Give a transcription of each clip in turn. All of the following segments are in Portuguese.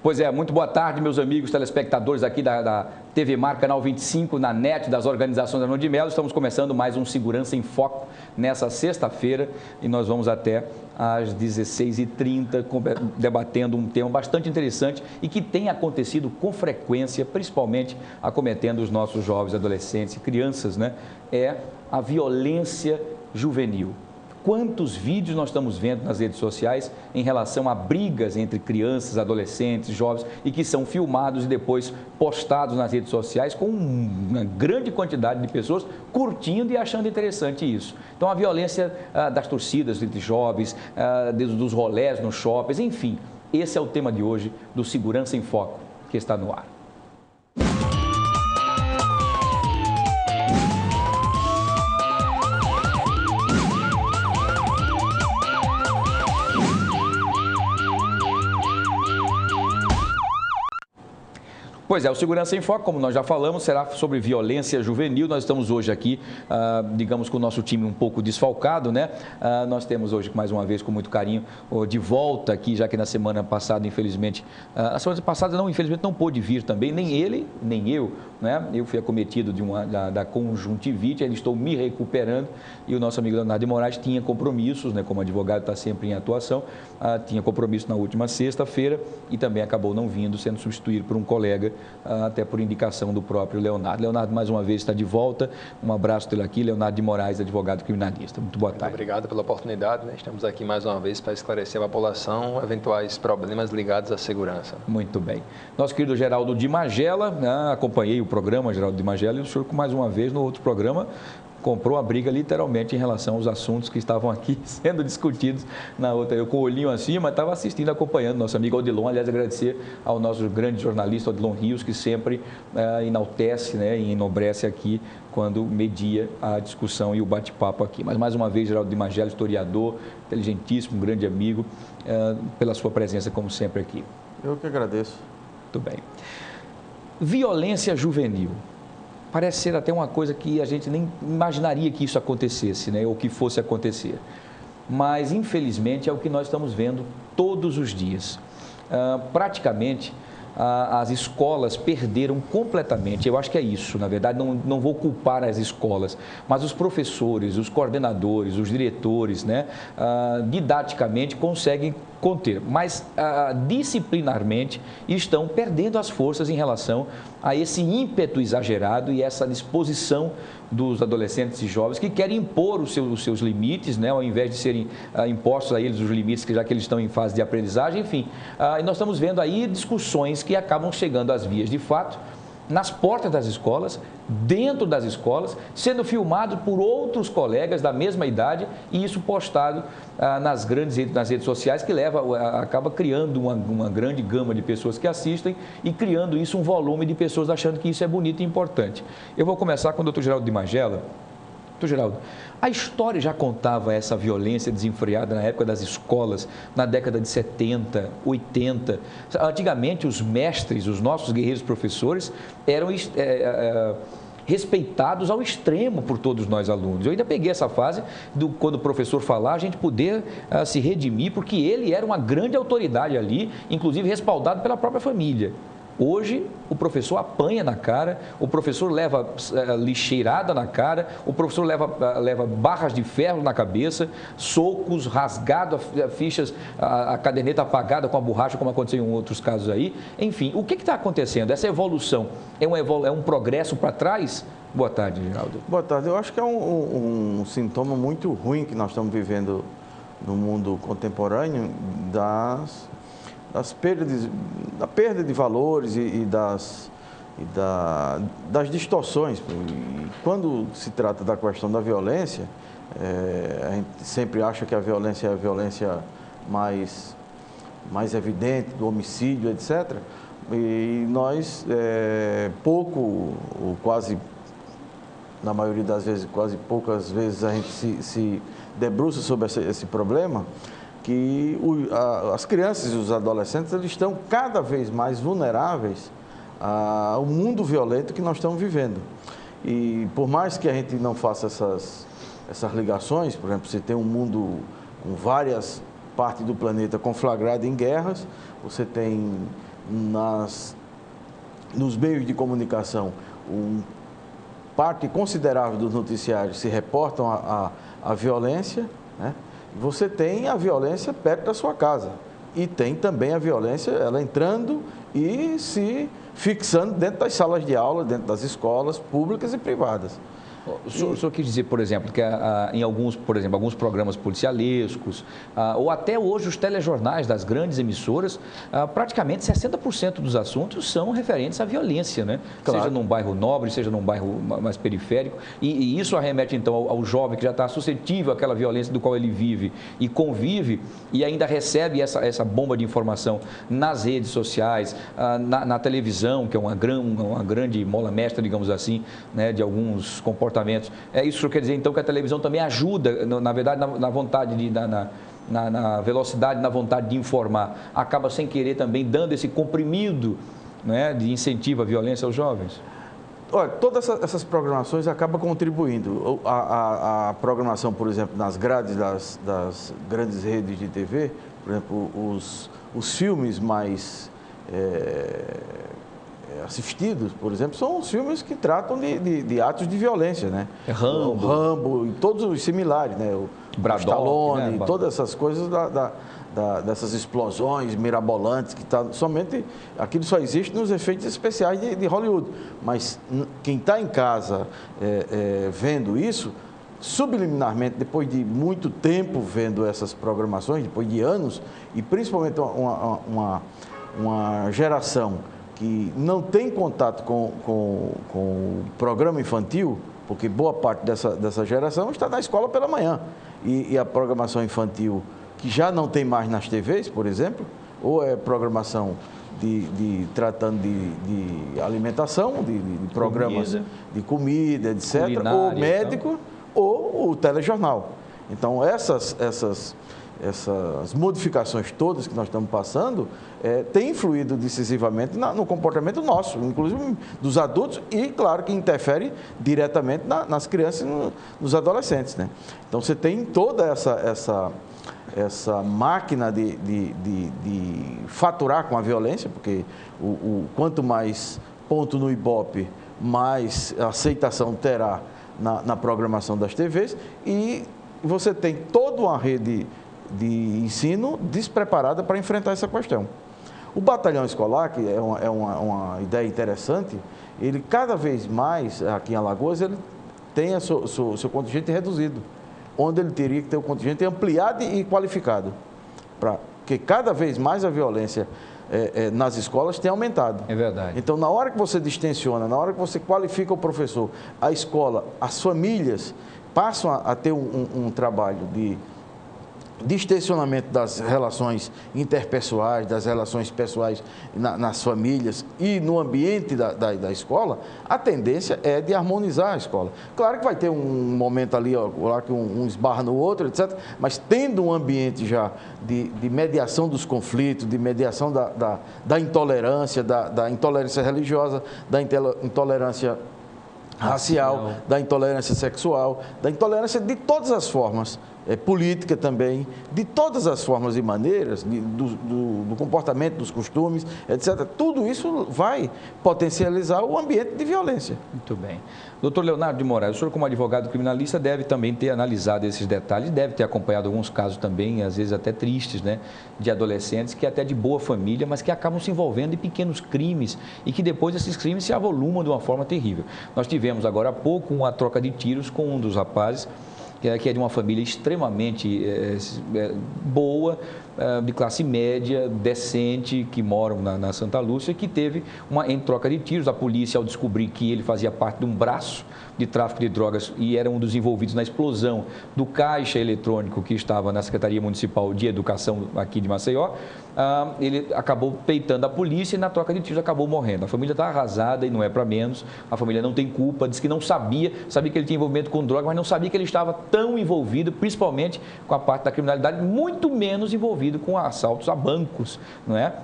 Pois é, muito boa tarde, meus amigos telespectadores aqui da TV Mar, Canal 25, na NET das organizações Arnon de Mello. Estamos começando mais um Segurança em Foco nessa sexta-feira e nós vamos até às 16h30 debatendo um tema bastante interessante e que tem acontecido com frequência, principalmente acometendo os nossos jovens, adolescentes e crianças, né? É a violência juvenil. Quantos vídeos nós estamos vendo nas redes sociais em relação a brigas entre crianças, adolescentes, jovens e que são filmados e depois postados nas redes sociais com uma grande quantidade de pessoas curtindo e achando interessante isso. Então, a violência das torcidas entre jovens, dos rolés nos shoppings, enfim, esse é o tema de hoje do Segurança em Foco, que está no ar. Pois é, o Segurança em Foco, como nós já falamos, será sobre violência juvenil. Nós estamos hoje aqui, digamos, com o nosso time um pouco desfalcado, né? Nós temos hoje, mais uma vez, com muito carinho, de volta aqui, já que na semana passada, infelizmente, a semana passada, infelizmente, não pôde vir também, nem ele, nem eu, né? Eu fui acometido da conjuntivite, ainda estou me recuperando e o nosso amigo Leonardo de Moraes tinha compromissos, né? Como advogado está sempre em atuação, tinha compromisso na última sexta-feira e também acabou não vindo, sendo substituído por um colega, até por indicação do próprio Leonardo. Leonardo, mais uma vez, está de volta. Um abraço dele aqui, Leonardo de Moraes, advogado criminalista. Muito boa tarde. Obrigado pela oportunidade, né? Estamos aqui mais uma vez para esclarecer a população eventuais problemas ligados à segurança. Muito bem. Nosso querido Geraldo de Magela, né? Acompanhei o programa, Geraldo de Magela, e o senhor, mais uma vez, no outro programa, comprou a briga literalmente em relação aos assuntos que estavam aqui sendo discutidos na outra. Eu com o olhinho assim, mas estava assistindo, acompanhando nosso amigo Odilon. Aliás, agradecer ao nosso grande jornalista Odilon Rios, que sempre enaltece, né, e enobrece aqui quando media a discussão e o bate-papo aqui. Mas, mais uma vez, Geraldo de Magela, historiador, inteligentíssimo, um grande amigo, pela sua presença, como sempre, aqui. Eu que agradeço. Muito bem. Violência juvenil. Parece ser até uma coisa que a gente nem imaginaria que isso acontecesse, né? Ou que fosse acontecer. Mas, infelizmente, é o que nós estamos vendo todos os dias. Praticamente, as escolas perderam completamente, eu acho que é isso, na verdade, não vou culpar as escolas, mas os professores, os coordenadores, os diretores, né? Didaticamente conseguem conter, mas disciplinarmente estão perdendo as forças em relação a esse ímpeto exagerado e essa disposição dos adolescentes e jovens que querem impor os seus limites, né, ao invés de serem impostos a eles os limites, já que eles estão em fase de aprendizagem, enfim. E nós estamos vendo aí discussões que acabam chegando às vias de fato, nas portas das escolas, dentro das escolas, sendo filmado por outros colegas da mesma idade e isso postado nas redes sociais, que acaba criando uma grande gama de pessoas que assistem e criando isso um volume de pessoas achando que isso é bonito e importante. Eu vou começar com o doutor Geraldo de Magela. Doutor Geraldo, a história já contava essa violência desenfreada na época das escolas, na década de 70, 80. Antigamente, os mestres, os nossos guerreiros professores, eram respeitados ao extremo por todos nós alunos. Eu ainda peguei essa fase, quando o professor falar, a gente poder se redimir, porque ele era uma grande autoridade ali, inclusive respaldado pela própria família. Hoje, o professor apanha na cara, o professor leva lixeirada na cara, o professor leva barras de ferro na cabeça, socos, rasgado, fichas, a caderneta apagada com a borracha, como aconteceu em outros casos aí. Enfim, o que está acontecendo? Essa evolução é um progresso para trás? Boa tarde, Geraldo. Boa tarde. Eu acho que é um sintoma muito ruim que nós estamos vivendo no mundo contemporâneo da perda de valores e das distorções. E quando se trata da questão da violência, a gente sempre acha que a violência é a violência mais evidente, do homicídio, etc. E nós, pouco, ou quase, na maioria das vezes, quase poucas vezes, a gente se debruça sobre esse problema, que as crianças e os adolescentes eles estão cada vez mais vulneráveis ao mundo violento que nós estamos vivendo. E por mais que a gente não faça essas ligações, por exemplo, você tem um mundo com várias partes do planeta conflagrado em guerras, você tem nos meios de comunicação, parte considerável dos noticiários se reportam a violência, né? Você tem a violência perto da sua casa e tem também a violência, ela entrando e se fixando dentro das salas de aula, dentro das escolas públicas e privadas. O senhor quis dizer, por exemplo, que em alguns programas policialescos, ou até hoje os telejornais das grandes emissoras, praticamente 60% dos assuntos são referentes à violência, né? Claro. Seja num bairro nobre, seja num bairro mais periférico, e isso arremete então ao jovem que já está suscetível àquela violência do qual ele vive e convive, e ainda recebe essa bomba de informação nas redes sociais, na televisão, que é uma grande mola mestra, digamos assim, né, de alguns comportamentos. Isso quer dizer, então, que a televisão também ajuda, na verdade, na vontade, na velocidade, na vontade de informar. Acaba, sem querer, também dando esse comprimido, né, de incentivo à violência aos jovens? Olha, todas essas programações acabam contribuindo. A programação, por exemplo, nas grades das grandes redes de TV, por exemplo, os filmes mais assistidos, por exemplo, são os filmes que tratam de atos de violência, né? Rambo e todos os similares, né? O Stallone, né? Todas essas coisas dessas explosões mirabolantes que somente aquilo só existe nos efeitos especiais de Hollywood. Mas quem está em casa vendo isso, subliminarmente, depois de muito tempo vendo essas programações, depois de anos, e principalmente uma geração que não tem contato com o programa infantil, porque boa parte dessa geração está na escola pela manhã. E a programação infantil, que já não tem mais nas TVs, por exemplo, ou é programação tratando de alimentação, de programas de comida, etc., ou médico, ou o telejornal. Então, essas modificações todas que nós estamos passando têm influído decisivamente no comportamento nosso, inclusive dos adultos, e, claro, que interfere diretamente nas crianças e nos adolescentes, né? Então, você tem toda essa máquina de faturar com a violência, porque quanto mais ponto no Ibope, mais aceitação terá na programação das TVs, e você tem toda uma rede de ensino despreparada para enfrentar essa questão. O batalhão escolar, que é uma ideia interessante, ele cada vez mais, aqui em Alagoas, ele tem seu contingente reduzido, onde ele teria que ter o contingente ampliado e qualificado, porque cada vez mais a violência nas escolas tem aumentado. É verdade. Então, na hora que você distensiona, na hora que você qualifica o professor, a escola, as famílias passam a ter um trabalho de distensionamento das relações interpessoais, das relações pessoais nas famílias e no ambiente da escola, a tendência é de harmonizar a escola. Claro que vai ter um momento ali, lá que um esbarra no outro, etc., mas tendo um ambiente já de mediação dos conflitos, de mediação da intolerância, da intolerância religiosa, da intolerância racial, da intolerância sexual, da intolerância de todas as formas, política também, de todas as formas e maneiras, do comportamento, dos costumes, etc. Tudo isso vai potencializar o ambiente de violência. Muito bem. Doutor Leonardo de Moraes, o senhor como advogado criminalista deve também ter analisado esses detalhes, deve ter acompanhado alguns casos também, às vezes até tristes, né, de adolescentes que até de boa família, mas que acabam se envolvendo em pequenos crimes e que depois esses crimes se avolumam de uma forma terrível. Nós tivemos agora há pouco uma troca de tiros com um dos rapazes, que é de uma família extremamente boa, de classe média, decente, que moram na Santa Lúcia, que teve em troca de tiros. A polícia, ao descobrir que ele fazia parte de um braço de tráfico de drogas e era um dos envolvidos na explosão do caixa eletrônico que estava na Secretaria Municipal de Educação aqui de Maceió, ele acabou peitando a polícia e na troca de tiros acabou morrendo. A família está arrasada e não é para menos, a família não tem culpa, diz que não sabia que ele tinha envolvimento com droga, mas não sabia que ele estava tão envolvido, principalmente com a parte da criminalidade, muito menos envolvido com assaltos a bancos, não é?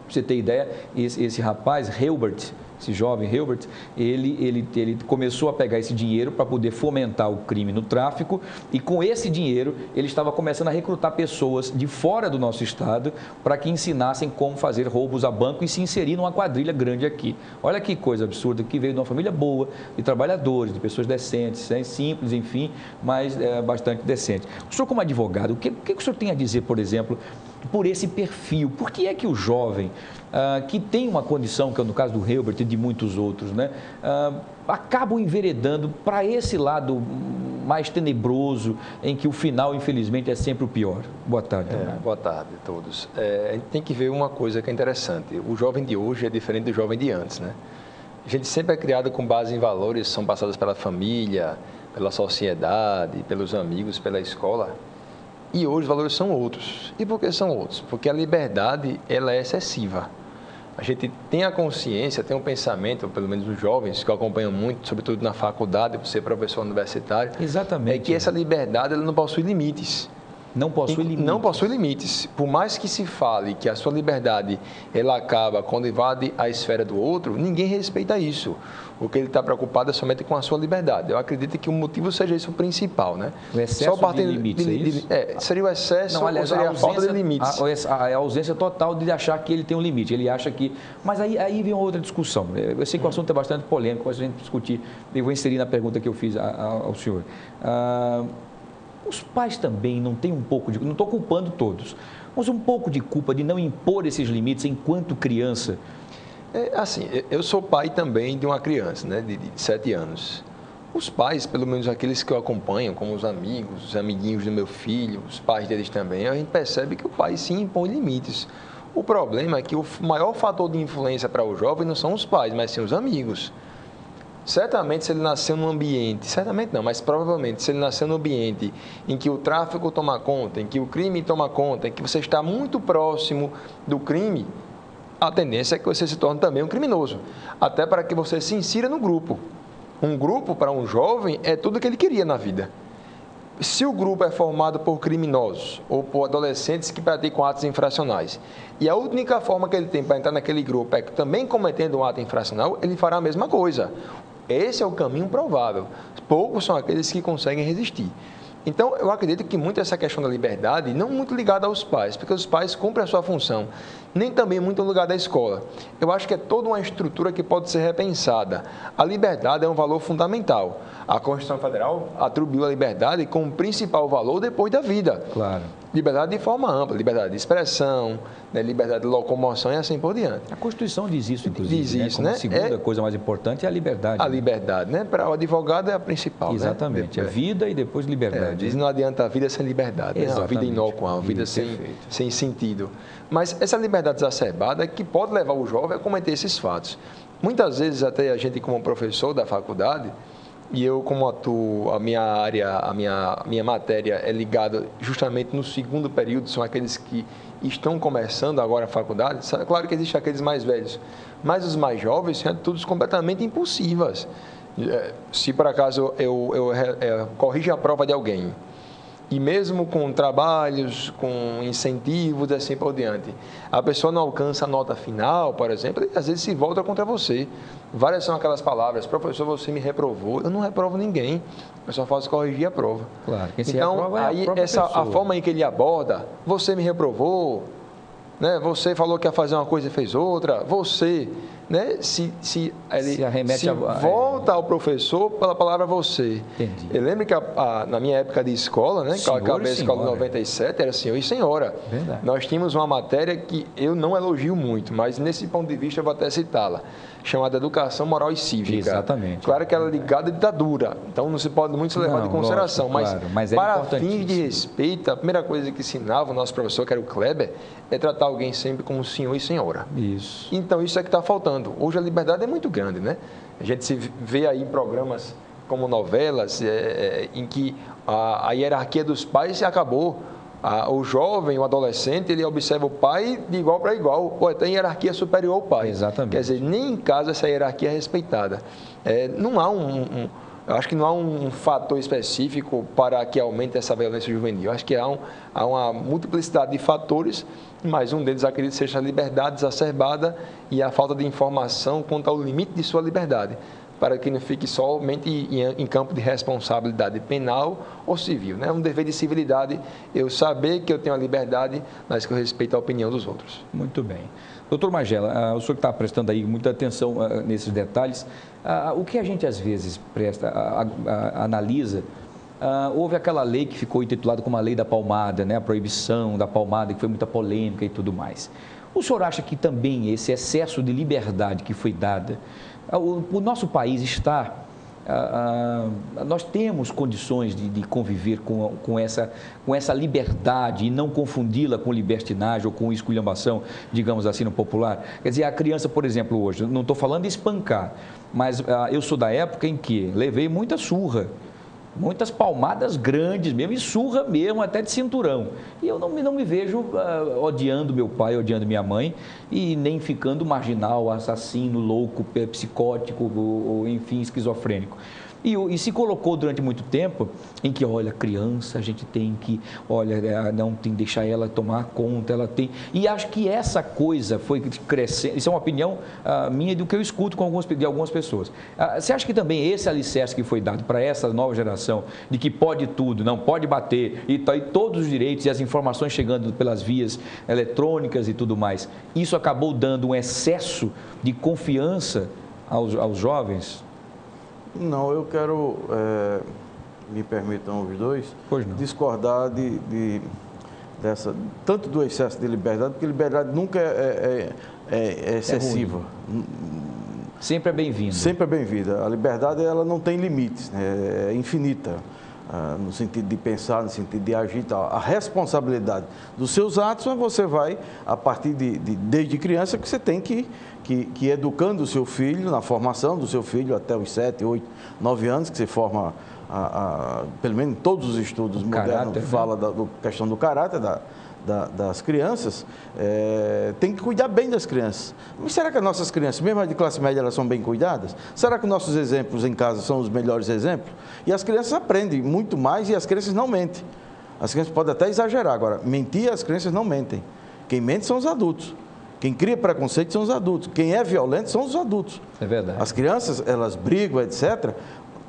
você ter ideia, esse rapaz, Hilbert, esse jovem Hilbert, ele começou a pegar esse dinheiro para poder fomentar o crime no tráfico e com esse dinheiro ele estava começando a recrutar pessoas de fora do nosso estado para que ensinassem como fazer roubos a banco e se inserir numa quadrilha grande aqui. Olha que coisa absurda, que veio de uma família boa, de trabalhadores, de pessoas decentes, simples, enfim, mas bastante decentes. O senhor como advogado, o que o senhor tem a dizer, por exemplo, por esse perfil? Por que é que o jovem que tem uma condição, que é no caso do Hilbert e de muitos outros, né, acabam enveredando para esse lado mais tenebroso, em que o final, infelizmente, é sempre o pior? Boa tarde. Boa tarde a todos. A gente tem que ver uma coisa que é interessante. O jovem de hoje é diferente do jovem de antes, né? A gente sempre é criado com base em valores que são passados pela família, pela sociedade, pelos amigos, pela escola. E hoje os valores são outros. E por que são outros? Porque a liberdade ela é excessiva. A gente tem a consciência, tem um pensamento, pelo menos os jovens, que eu acompanho muito, sobretudo na faculdade, por ser professor universitário, exatamente, é que essa liberdade ela não possui limites. Não possui limites. Não possui limites. Por mais que se fale que a sua liberdade ela acaba quando invade a esfera do outro, ninguém respeita isso. O que ele está preocupado é somente com a sua liberdade. Eu acredito que o motivo seja isso o principal, né? O excesso de limites, é isso? Seria o excesso, não, aliás, ou seria a falta de limites? A ausência total de achar que ele tem um limite. Ele acha que... Mas aí vem outra discussão. Eu sei que o assunto é bastante polêmico, mas a gente discutir. Eu vou inserir na pergunta que eu fiz ao senhor. Os pais também não têm um pouco de... Não estou culpando todos, mas um pouco de culpa de não impor esses limites enquanto criança. Assim, eu sou pai também de uma criança, né, de 7 anos. Os pais, pelo menos aqueles que eu acompanho, como os amigos, os amiguinhos do meu filho, os pais deles também, a gente percebe que o pai sim impõe limites. O problema é que o maior fator de influência para o jovem não são os pais, mas sim os amigos. Certamente, se ele nasceu num ambiente, certamente não, mas provavelmente, se ele nasceu num ambiente em que o tráfico toma conta, em que o crime toma conta, em que você está muito próximo do crime, a tendência é que você se torne também um criminoso, até para que você se insira no grupo. Um grupo, para um jovem, é tudo o que ele queria na vida. Se o grupo é formado por criminosos ou por adolescentes que praticam atos infracionais, e a única forma que ele tem para entrar naquele grupo é que também cometendo um ato infracional, ele fará a mesma coisa. Esse é o caminho provável. Poucos são aqueles que conseguem resistir. Então, eu acredito que muito essa questão da liberdade, não muito ligada aos pais, porque os pais cumprem a sua função, nem também muito ligada à escola. Eu acho que é toda uma estrutura que pode ser repensada. A liberdade é um valor fundamental. A Constituição Federal atribuiu a liberdade como principal valor depois da vida. Claro. Liberdade de forma ampla, liberdade de expressão, né, liberdade de locomoção e assim por diante. A Constituição diz isso, inclusive. Diz isso, né? né? A segunda coisa mais importante é a liberdade. A liberdade, né? Para o advogado é a principal. Exatamente. Né? É vida e depois liberdade. Diz não adianta a vida sem liberdade. Né? Uma vida inócua, uma vida sem sentido. Mas essa liberdade exacerbada é que pode levar o jovem a cometer esses fatos. Muitas vezes, até a gente, como professor da faculdade, e eu, como atuo, a minha área, a minha matéria é ligada justamente no segundo período, são aqueles que estão começando agora a faculdade. Claro que existem aqueles mais velhos, mas os mais jovens são atitudes completamente impulsivas. Se por acaso eu corrijo a prova de alguém, e mesmo com trabalhos, com incentivos, assim por diante, a pessoa não alcança a nota final, por exemplo, e às vezes se volta contra você. Várias são aquelas palavras: professor, você me reprovou. Eu não reprovo ninguém, eu só faço corrigir a prova. Claro, quem se então, reprova é aí a forma em que ele aborda: você me reprovou, né? Você falou que ia fazer uma coisa e fez outra, você... Né? Se volta ao professor pela palavra você. Entendi. Eu lembro que na minha época de escola, né, que eu acabei a escola em 97, era senhor e senhora. Verdade. Nós tínhamos uma matéria que eu não elogio muito, mas nesse ponto de vista eu vou até citá-la, chamada Educação Moral e Cívica. Exatamente. Claro que ela é ligada à ditadura, então não se pode muito se levar em consideração, lógico, claro, mas para fins de respeito, a primeira coisa que ensinava o nosso professor, que era o Kleber, é tratar alguém sempre como senhor e senhora. Isso. Então isso é que está faltando. Hoje a liberdade é muito grande, né? A gente se vê aí em programas como novelas, em que a hierarquia dos pais acabou. O jovem, o adolescente, ele observa o pai de igual para igual, ou até em hierarquia superior ao pai. Exatamente. Quer dizer, nem em casa essa hierarquia é respeitada. Não há Eu acho que não há um fator específico para que aumente essa violência juvenil. Eu acho que há uma multiplicidade de fatores, mas um deles acredito seja a liberdade exacerbada e a falta de informação quanto ao limite de sua liberdade, para que não fique somente em campo de responsabilidade penal ou civil. É um dever de civilidade eu saber que eu tenho a liberdade, mas que eu respeito a opinião dos outros. Muito bem. Doutor Magela, o senhor que está prestando aí muita atenção nesses detalhes, o que a gente às vezes analisa, houve aquela lei que ficou intitulada como a lei da palmada, né? A proibição da palmada, que foi muita polêmica e tudo mais. O senhor acha que também esse excesso de liberdade que foi dada, o nosso país está, nós temos condições de conviver com essa liberdade e não confundi-la com libertinagem ou com esculhambação, digamos assim, no popular? Quer dizer, a criança, por exemplo, hoje, não estou falando de espancar, mas eu sou da época em que levei muita surra, muitas palmadas grandes mesmo, e surra mesmo, até de cinturão. E eu não me vejo odiando meu pai, odiando minha mãe, e nem ficando marginal, assassino, louco, psicótico, ou enfim, esquizofrênico. E se colocou durante muito tempo em que, olha, criança, a gente tem que, olha, não tem que deixar ela tomar conta, ela tem... E acho que essa coisa foi crescendo, isso é uma opinião minha do que eu escuto de algumas pessoas. Você acha que também esse alicerce que foi dado para essa nova geração, de que pode tudo, não pode bater, e todos os direitos e as informações chegando pelas vias eletrônicas e tudo mais, isso acabou dando um excesso de confiança aos jovens? Não, eu quero, me permitam os dois, discordar tanto do excesso de liberdade, porque liberdade nunca é excessiva. Sempre é bem-vinda. Sempre é bem-vinda. A liberdade, ela não tem limites, né? É infinita, no sentido de pensar, no sentido de agir e tal. A responsabilidade dos seus atos, você vai, a partir desde criança, que você tem que ir educando o seu filho, na formação do seu filho, até os 7, 8, 9 anos, que você forma, pelo menos em todos os estudos modernos, fala da questão do caráter das crianças, tem que cuidar bem das crianças. Mas será que as nossas crianças, mesmo as de classe média, elas são bem cuidadas? Será que nossos exemplos em casa são os melhores exemplos? E as crianças aprendem muito mais e as crianças não mentem. As crianças podem até exagerar, agora, mentir, as crianças não mentem. Quem mente são os adultos. Quem cria preconceito são os adultos. Quem é violento são os adultos. É verdade. As crianças, elas brigam, etc.,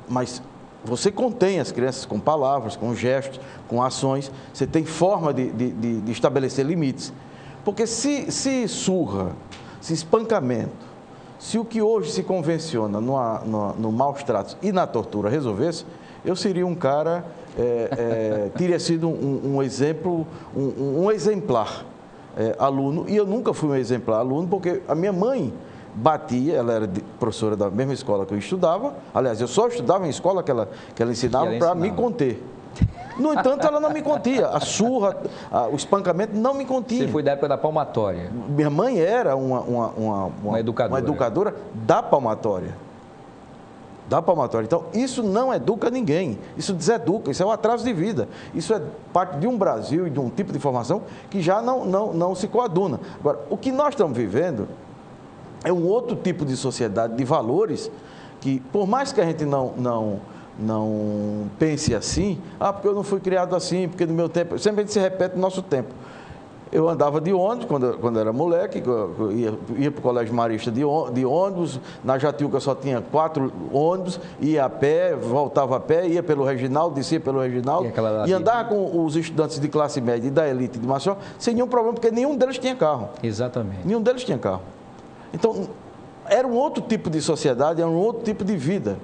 mas você contém as crianças com palavras, com gestos, com ações. Você tem forma de estabelecer limites. Porque se surra, se espancamento, se o que hoje se convenciona no maus tratos e na tortura resolvesse, eu seria um cara, teria sido um exemplo, um exemplar aluno. E eu nunca fui um exemplar aluno, porque a minha mãe batia, ela era professora da mesma escola que eu estudava. Aliás, eu só estudava em escola que ela ensinava para me conter. No entanto, ela não me contia. A surra, o espancamento não me continha. Você foi da época da palmatória. Minha mãe era uma educadora da palmatória. Da palmatória. Então, isso não educa ninguém. Isso deseduca, isso é um atraso de vida. Isso é parte de um Brasil e de um tipo de formação que já não se coaduna. Agora, o que nós estamos vivendo é um outro tipo de sociedade, de valores, que por mais que a gente não pense assim, porque eu não fui criado assim, porque no meu tempo, sempre a gente se repete no nosso tempo. Eu andava de ônibus quando era moleque, ia para o Colégio Marista de ônibus, na Jatiuca só tinha 4 ônibus, ia a pé, voltava a pé, ia pelo Reginaldo, descia pelo Reginaldo, e andava com os estudantes de classe média e da elite de Maceió, sem nenhum problema, porque nenhum deles tinha carro. Exatamente. Nenhum deles tinha carro. Então, era um outro tipo de sociedade, era um outro tipo de vida.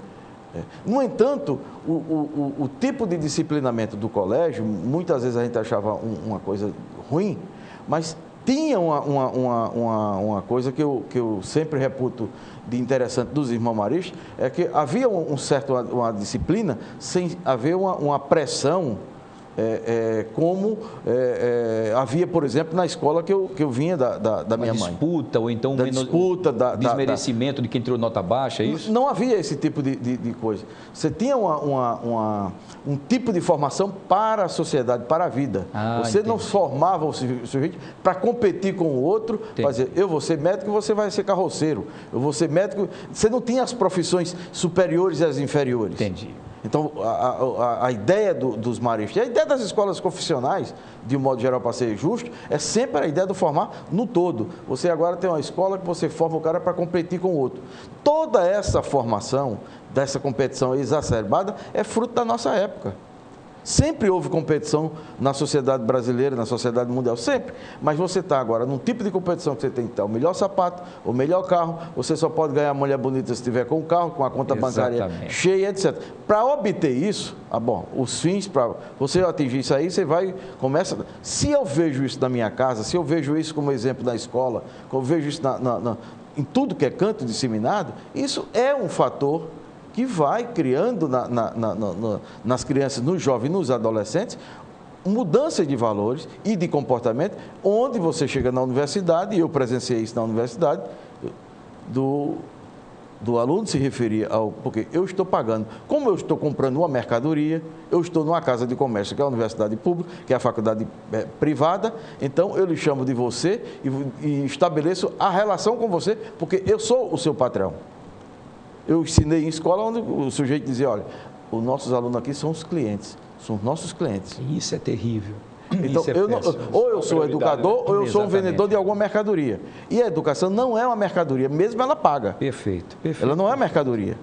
No entanto, o tipo de disciplinamento do colégio, muitas vezes a gente achava uma coisa ruim, mas tinha uma coisa que eu sempre reputo de interessante dos irmãos maristas, é que havia uma disciplina sem haver uma pressão como havia, por exemplo, na escola que eu vinha da minha mãe. Disputa, ou então desmerecimento de quem tirou nota baixa, é isso? Não havia esse tipo de coisa. Você tinha um tipo de formação para a sociedade, para a vida. Você entendi. não formava o sujeito para competir com o outro, para dizer, eu vou ser médico, você vai ser carroceiro. Eu vou ser médico. Você não tinha as profissões superiores e as inferiores. Entendi. Então, a ideia dos maristas, a ideia das escolas confessionais, de um modo geral, para ser justo, é sempre a ideia de formar no todo. Você agora tem uma escola que você forma o cara para competir com o outro. Toda essa formação, dessa competição exacerbada, é fruto da nossa época. Sempre houve competição na sociedade brasileira, na sociedade mundial, sempre. Mas você está agora num tipo de competição que você tem que ter o melhor sapato, o melhor carro, você só pode ganhar mulher bonita se estiver com o carro, com a conta bancária cheia, etc. Para obter isso, os fins, para você atingir isso aí, você começa... Se eu vejo isso na minha casa, se eu vejo isso como exemplo na escola, se eu vejo isso em tudo que é canto disseminado, isso é um fator que vai criando nas crianças, nos jovens, nos adolescentes, mudança de valores e de comportamento, onde você chega na universidade, e eu presenciei isso na universidade, do aluno se referia porque eu estou pagando, como eu estou comprando uma mercadoria, eu estou numa casa de comércio, que é a universidade pública, que é a faculdade privada, então eu lhe chamo de você e estabeleço a relação com você, porque eu sou o seu patrão. Eu ensinei em escola onde o sujeito dizia, olha, os nossos alunos aqui são os clientes, são os nossos clientes. Isso é terrível. Então, ou eu sou educador, ou eu sou um vendedor de alguma mercadoria. E a educação não é uma mercadoria, mesmo ela paga. Perfeito. Ela não é mercadoria.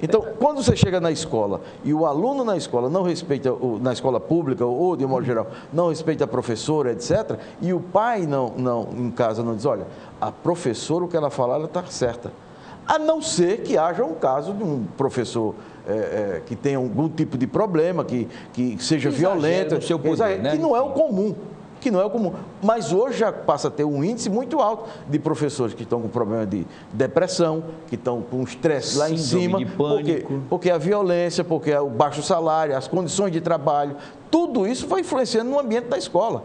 Então, quando você chega na escola e o aluno na escola não respeita, na escola pública ou de modo geral, não respeita a professora, etc., e o pai em casa não diz, olha, a professora, o que ela falar, ela está certa. A não ser que haja um caso de um professor que tenha algum tipo de problema, que seja violento, seu poder, né? Que não é o comum. Mas hoje já passa a ter um índice muito alto de professores que estão com problema de depressão, que estão com estresse lá em cima, de pânico. porque a violência, porque o baixo salário, as condições de trabalho, tudo isso vai influenciando no ambiente da escola.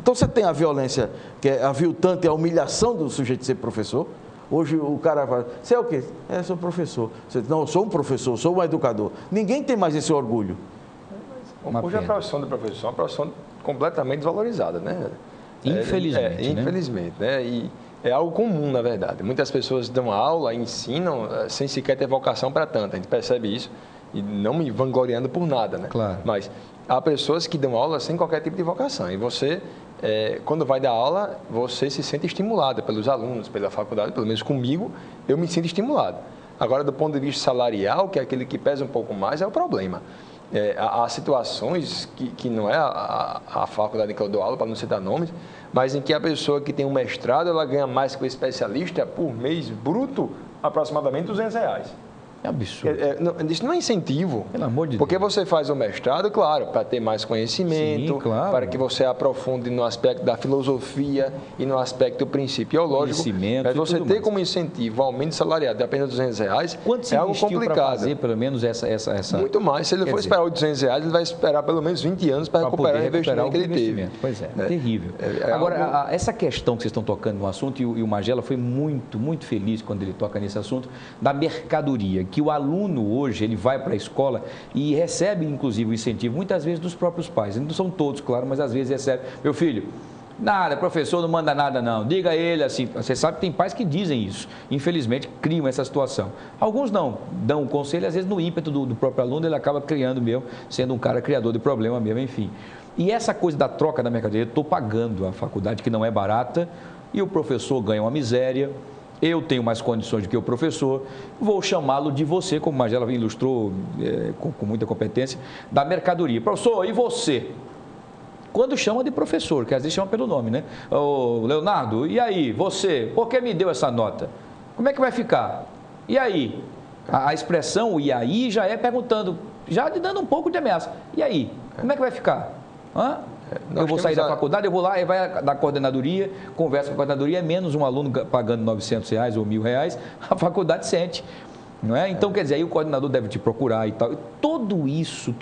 Então você tem a violência, que é aviltante, a humilhação do sujeito de ser professor. Hoje o cara fala, você é o quê? Eu sou professor. Você diz, não, eu sou um professor, sou um educador. Ninguém tem mais esse orgulho. Hoje a profissão de professor é uma profissão completamente desvalorizada, né? Infelizmente. Infelizmente, né? E é algo comum, na verdade. Muitas pessoas dão aula, ensinam, sem sequer ter vocação para tanto. A gente percebe isso, e não me vangloriando por nada, né? Claro. Mas há pessoas que dão aula sem qualquer tipo de vocação. E você... quando vai dar aula, você se sente estimulado pelos alunos, pela faculdade, pelo menos comigo, eu me sinto estimulado. Agora, do ponto de vista salarial, que é aquele que pesa um pouco mais, é o problema. Há situações que não é a faculdade em que eu dou aula, para não citar nomes, mas em que a pessoa que tem um mestrado, ela ganha mais que o especialista por mês bruto, aproximadamente R$200. É absurdo. Isso não é incentivo. Pelo amor de porque Deus. você faz o mestrado, claro, para ter mais conhecimento, sim, claro, para que você aprofunde no aspecto da filosofia e no aspecto principiológico. Mas você ter mais como incentivo o aumento salarial de apenas R$200 quanto é algo complicado. Para fazer pelo menos essa... Muito mais. Se ele for esperar os R$200, ele vai esperar pelo menos 20 anos para recuperar o investimento que ele teve. Pois é, terrível. Agora, essa questão que vocês estão tocando no assunto, e o Magela foi muito, muito feliz quando ele toca nesse assunto, da mercadoria, que o aluno hoje, ele vai para a escola e recebe, inclusive, o incentivo, muitas vezes, dos próprios pais. Não são todos, claro, mas às vezes recebe. Meu filho, nada, professor não manda nada não, diga a ele assim. Você sabe que tem pais que dizem isso, infelizmente, criam essa situação. Alguns não, dão o conselho, às vezes no ímpeto do próprio aluno, ele acaba criando mesmo, sendo um cara criador de problema mesmo, enfim. E essa coisa da troca da mercadoria, eu estou pagando a faculdade, que não é barata, e o professor ganha uma miséria. Eu tenho mais condições do que o professor, vou chamá-lo de você, como o Magela ilustrou com muita competência, da mercadoria. Professor, e você? Quando chama de professor, que às vezes chama pelo nome, né? Ô, Leonardo, e aí, você? Por que me deu essa nota? Como é que vai ficar? E aí? A expressão e aí já é perguntando, já dando um pouco de ameaça. E aí? Como é que vai ficar? Hã? Eu vou sair da faculdade, eu vou lá e vai da coordenadoria, conversa com a coordenadoria, é menos um aluno pagando R$900 ou R$1.000, a faculdade sente. Não é? Então, quer dizer, aí o coordenador deve te procurar e tal. E tudo isso,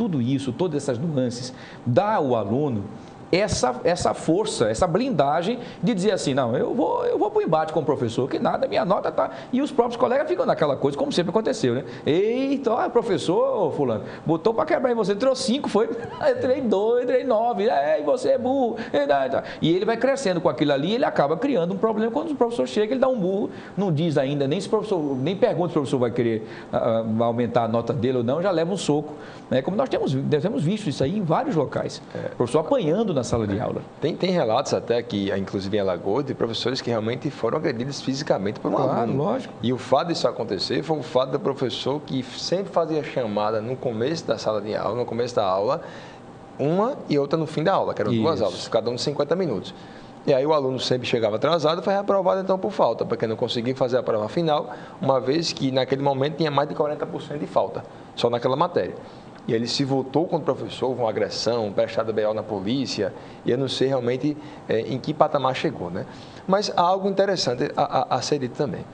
todas essas nuances, dá ao aluno essa força, essa blindagem de dizer assim, não, eu vou para o embate com o professor, que nada, minha nota tá... E os próprios colegas ficam naquela coisa, como sempre aconteceu, né? Eita, ó, professor fulano, botou para quebrar em você, tirou 5, foi, eu tirei 2, tirei 9, e você é burro. E ele vai crescendo com aquilo ali, ele acaba criando um problema. Quando o professor chega, ele dá um burro, não diz ainda, nem pergunta se o professor vai querer aumentar a nota dele ou não, já leva um soco. Né? Como nós temos visto isso aí em vários locais. O professor apanhando na sala de aula. Tem relatos até que, inclusive em Alagoas, de professores que realmente foram agredidos fisicamente por um aluno. Lógico. E o fato disso acontecer foi o fato do professor que sempre fazia chamada no começo da sala de aula, no começo da aula, uma e outra no fim da aula, que eram duas aulas, cada um de 50 minutos. E aí o aluno sempre chegava atrasado, foi reprovado então por falta, porque não conseguia fazer a prova final, uma vez que naquele momento tinha mais de 40% de falta, só naquela matéria. E ele se voltou contra o professor, uma agressão, prestado BO na polícia, e eu não sei realmente em que patamar chegou, né? Mas há algo interessante a ser dito também.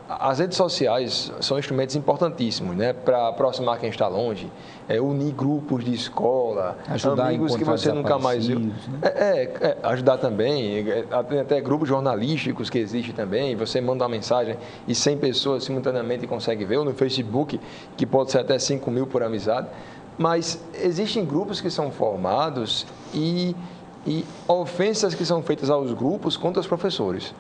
As redes sociais são instrumentos importantíssimos, né, para aproximar quem está longe, unir grupos de escola, ajudar amigos que você nunca mais viu. Né? Ajudar também, tem até grupos jornalísticos que existem também, você manda uma mensagem e 100 pessoas simultaneamente conseguem ver, ou no Facebook, que pode ser até 5.000 por amizade, mas existem grupos que são formados e ofensas que são feitas aos grupos contra os professores.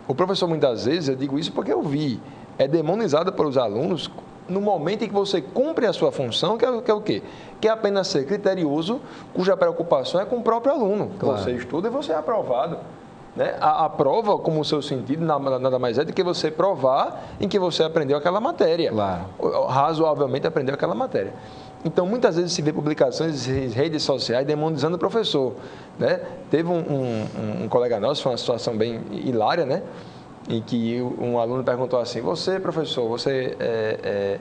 O professor, muitas vezes, eu digo isso porque eu vi, é demonizado pelos alunos no momento em que você cumpre a sua função, que é o quê? Que é apenas ser criterioso, cuja preocupação é com o próprio aluno. Claro. Você estuda e você é aprovado. Né? A prova, como o seu sentido, nada mais é do que você provar em que você aprendeu aquela matéria. Claro. Razoavelmente aprendeu aquela matéria. Então, muitas vezes se vê publicações em redes sociais demonizando o professor. Né? Teve um colega nosso, foi uma situação bem hilária, né? Em que um aluno perguntou assim, você, professor, você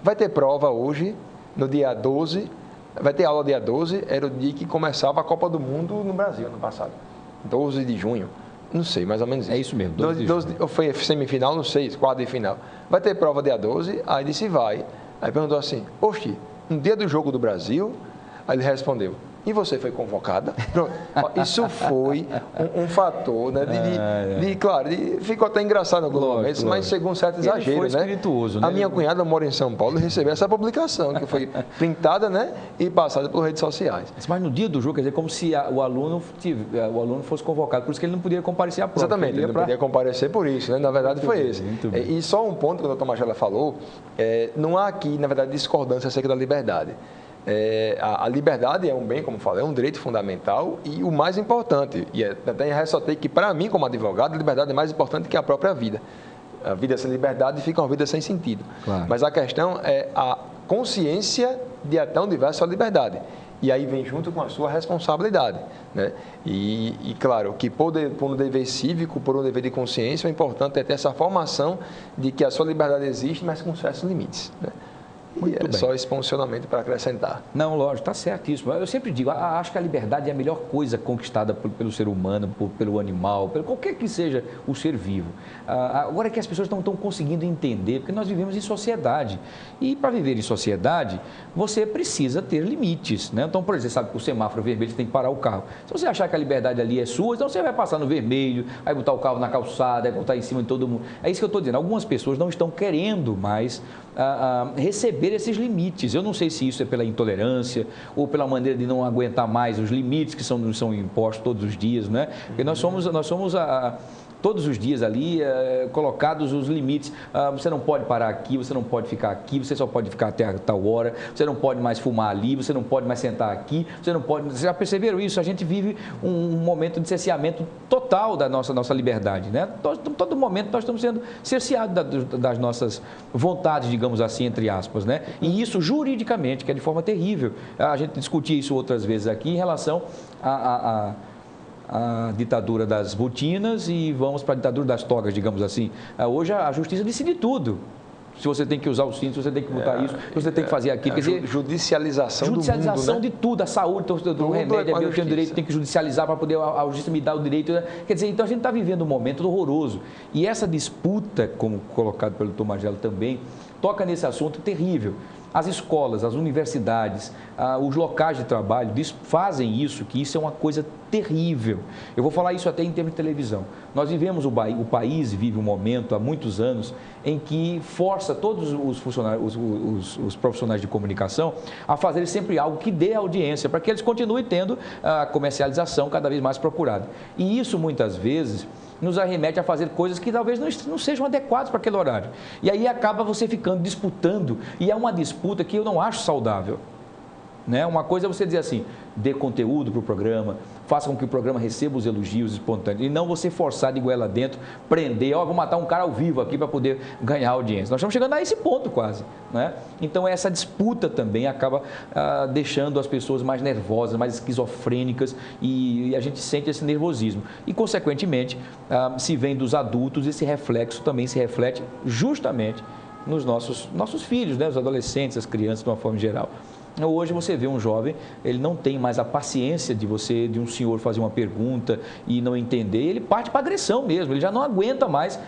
vai ter prova hoje, no dia 12, vai ter aula dia 12, era o dia que começava a Copa do Mundo no Brasil, ano passado. 12 de junho, não sei, mais ou menos isso. É isso mesmo, 12 de junho. Foi semifinal, não sei, quarta de final. Vai ter prova dia 12, aí disse vai. Aí perguntou assim, oxe, no dia do jogo do Brasil, aí ele respondeu, e você foi convocada? Pronto. Isso foi um fator, né? Claro, ficou até engraçado em alguns momentos, mas segundo um certo exagero, foi espirituoso, né? A minha cunhada mora em São Paulo e recebeu essa publicação, que foi printada, né? E passada por redes sociais. Mas no dia do jogo, quer dizer, como se o aluno fosse convocado, por isso que ele não podia comparecer à prova. Exatamente, ele não podia comparecer por isso, né? Na verdade foi esse. E só um ponto que o doutor Magela falou, não há aqui, na verdade, discordância acerca da liberdade. A liberdade é um bem, como falei, é um direito fundamental e o mais importante, e até ressaltei que para mim como advogado, a liberdade é mais importante que a própria vida. A vida sem liberdade fica uma vida sem sentido. Claro. Mas a questão é a consciência de até onde vai a sua liberdade. E aí vem junto com a sua responsabilidade. Né? E claro, que por um dever cívico, por um dever de consciência, o importante é ter essa formação de que a sua liberdade existe, mas com certos limites. Né? Muito bem. Só esse posicionamento para acrescentar. Não, lógico, está certíssimo. Eu sempre digo, acho que a liberdade é a melhor coisa conquistada pelo ser humano, pelo animal, pelo qualquer que seja o ser vivo. Agora que as pessoas não estão conseguindo entender, porque nós vivemos em sociedade. E para viver em sociedade, você precisa ter limites. Né? Então, por exemplo, você sabe que o semáforo vermelho você tem que parar o carro. Se você achar que a liberdade ali é sua, então você vai passar no vermelho, vai botar o carro na calçada, vai botar em cima de todo mundo. É isso que eu estou dizendo. Algumas pessoas não estão querendo mais receber esses limites. Eu não sei se isso é pela intolerância ou pela maneira de não aguentar mais os limites que são impostos todos os dias, né? Porque nós somos todos os dias ali colocados os limites. Você não pode parar aqui, você não pode ficar aqui, você só pode ficar até tal hora, você não pode mais fumar ali, você não pode mais sentar aqui, você não pode... Vocês já perceberam isso? A gente vive um momento de cerceamento total da nossa liberdade, né? Todo momento nós estamos sendo cerceados das nossas vontades, digamos assim, entre aspas, né? E isso juridicamente, que é de forma terrível. A gente discutia isso outras vezes aqui em relação a ditadura das botinas e vamos para a ditadura das togas, digamos assim. Hoje a justiça decide tudo. Se você tem que usar o cinto, se você tem que botar isso, se você tem que fazer aquilo. Quer dizer, judicialização do mundo, né? De tudo, a saúde, do remédio, eu tenho direito, tem que judicializar para poder a justiça me dar o direito. Quer dizer, então a gente está vivendo um momento horroroso. E essa disputa, como colocado pelo Dr. Magelo também, toca nesse assunto terrível. As escolas, as universidades, os locais de trabalho fazem isso, que isso é uma coisa terrível. Eu vou falar isso até em termos de televisão. Nós vivemos, o país vive um momento há muitos anos em que força todos os funcionários, os profissionais de comunicação a fazerem sempre algo que dê audiência, para que eles continuem tendo a comercialização cada vez mais procurada. E isso, muitas vezes, nos arremete a fazer coisas que talvez não sejam adequadas para aquele horário. E aí acaba você ficando disputando, e é uma disputa que eu não acho saudável. Né? Uma coisa é você dizer assim, dê conteúdo para o programa, faça com que o programa receba os elogios espontâneos, e não você forçar de goela dentro, prender, vou matar um cara ao vivo aqui para poder ganhar audiência. Nós estamos chegando a esse ponto quase. Né? Então essa disputa também acaba deixando as pessoas mais nervosas, mais esquizofrênicas, e a gente sente esse nervosismo. E consequentemente, se vem dos adultos, esse reflexo também se reflete justamente nos nossos filhos, né? Os adolescentes, as crianças de uma forma geral. Hoje você vê um jovem, ele não tem mais a paciência de um senhor fazer uma pergunta e não entender, ele parte para agressão mesmo, ele já não aguenta mais,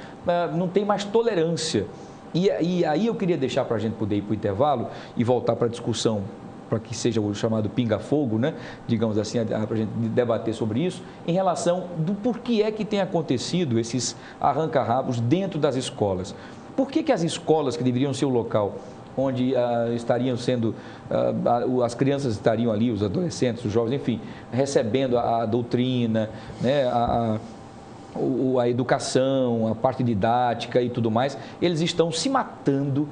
não tem mais tolerância. E aí eu queria deixar para a gente poder ir para o intervalo e voltar para a discussão, para que seja o chamado pinga-fogo, né? Digamos assim, para a gente debater sobre isso, em relação do porquê é que tem acontecido esses arranca-rabos dentro das escolas. Por que as escolas, que deveriam ser o local onde estariam sendo, as crianças estariam ali, os adolescentes, os jovens, enfim, recebendo a doutrina, né, a educação, a parte didática e tudo mais, eles estão se matando,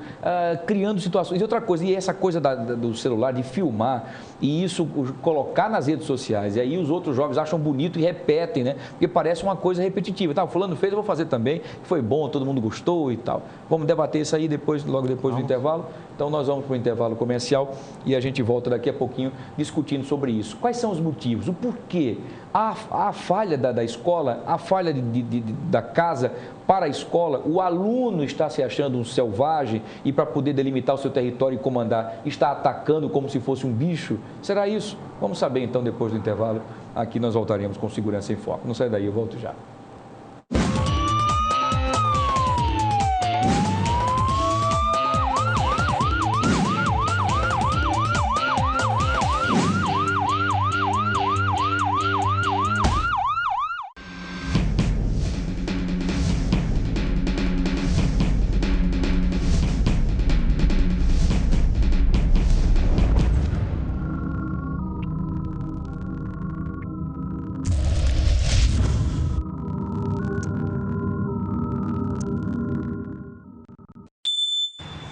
criando situações. E outra coisa, e essa coisa do celular, de filmar, e isso colocar nas redes sociais, e aí os outros jovens acham bonito e repetem, né? Porque parece uma coisa repetitiva. Tá, fulano fez, eu vou fazer também, foi bom, todo mundo gostou e tal. Vamos debater isso aí logo depois do intervalo. Então nós vamos para o intervalo comercial e a gente volta daqui a pouquinho discutindo sobre isso. Quais são os motivos, o porquê? A falha da escola, a falha da casa para a escola, o aluno está se achando um selvagem e para poder delimitar o seu território e comandar, está atacando como se fosse um bicho? Será isso? Vamos saber então depois do intervalo. Aqui nós voltaremos com Segurança em Foco. Não sai daí, eu volto já.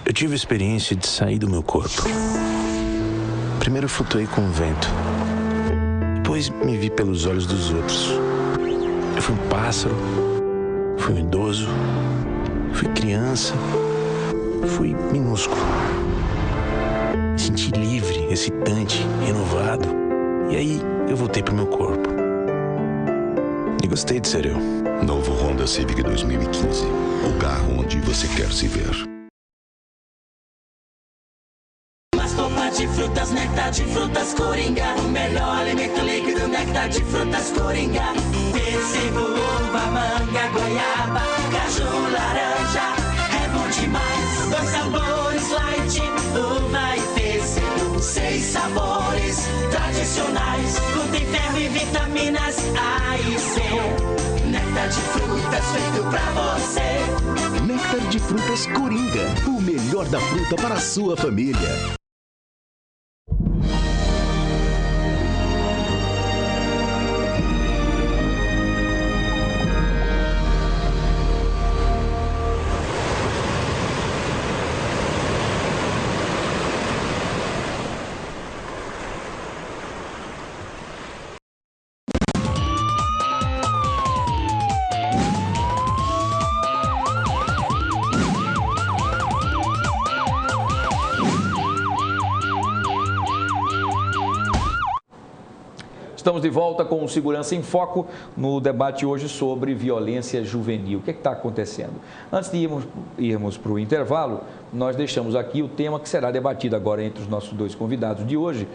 Eu tive a experiência de sair do meu corpo. Primeiro flutuei com o vento. Depois me vi pelos olhos dos outros. Eu fui um pássaro, fui um idoso, fui criança, fui minúsculo. Me senti livre, excitante, renovado. E aí eu voltei pro meu corpo. E gostei de ser eu. Novo Honda Civic 2015. O carro onde você quer se ver. De frutas, néctar de frutas Coringa. O melhor alimento líquido, néctar de frutas Coringa. Pêssego, uva, manga, goiaba, caju, laranja. É bom demais. 2 sabores light, uva e pêssego. 6 sabores tradicionais. Contém ferro e vitaminas A e C. Néctar de frutas feito pra você. Néctar de frutas Coringa. O melhor da fruta para a sua família. Estamos de volta com o Segurança em Foco no debate hoje sobre violência juvenil. O que está acontecendo? Antes de irmos para o intervalo, nós deixamos aqui o tema que será debatido agora entre os nossos dois convidados de hoje,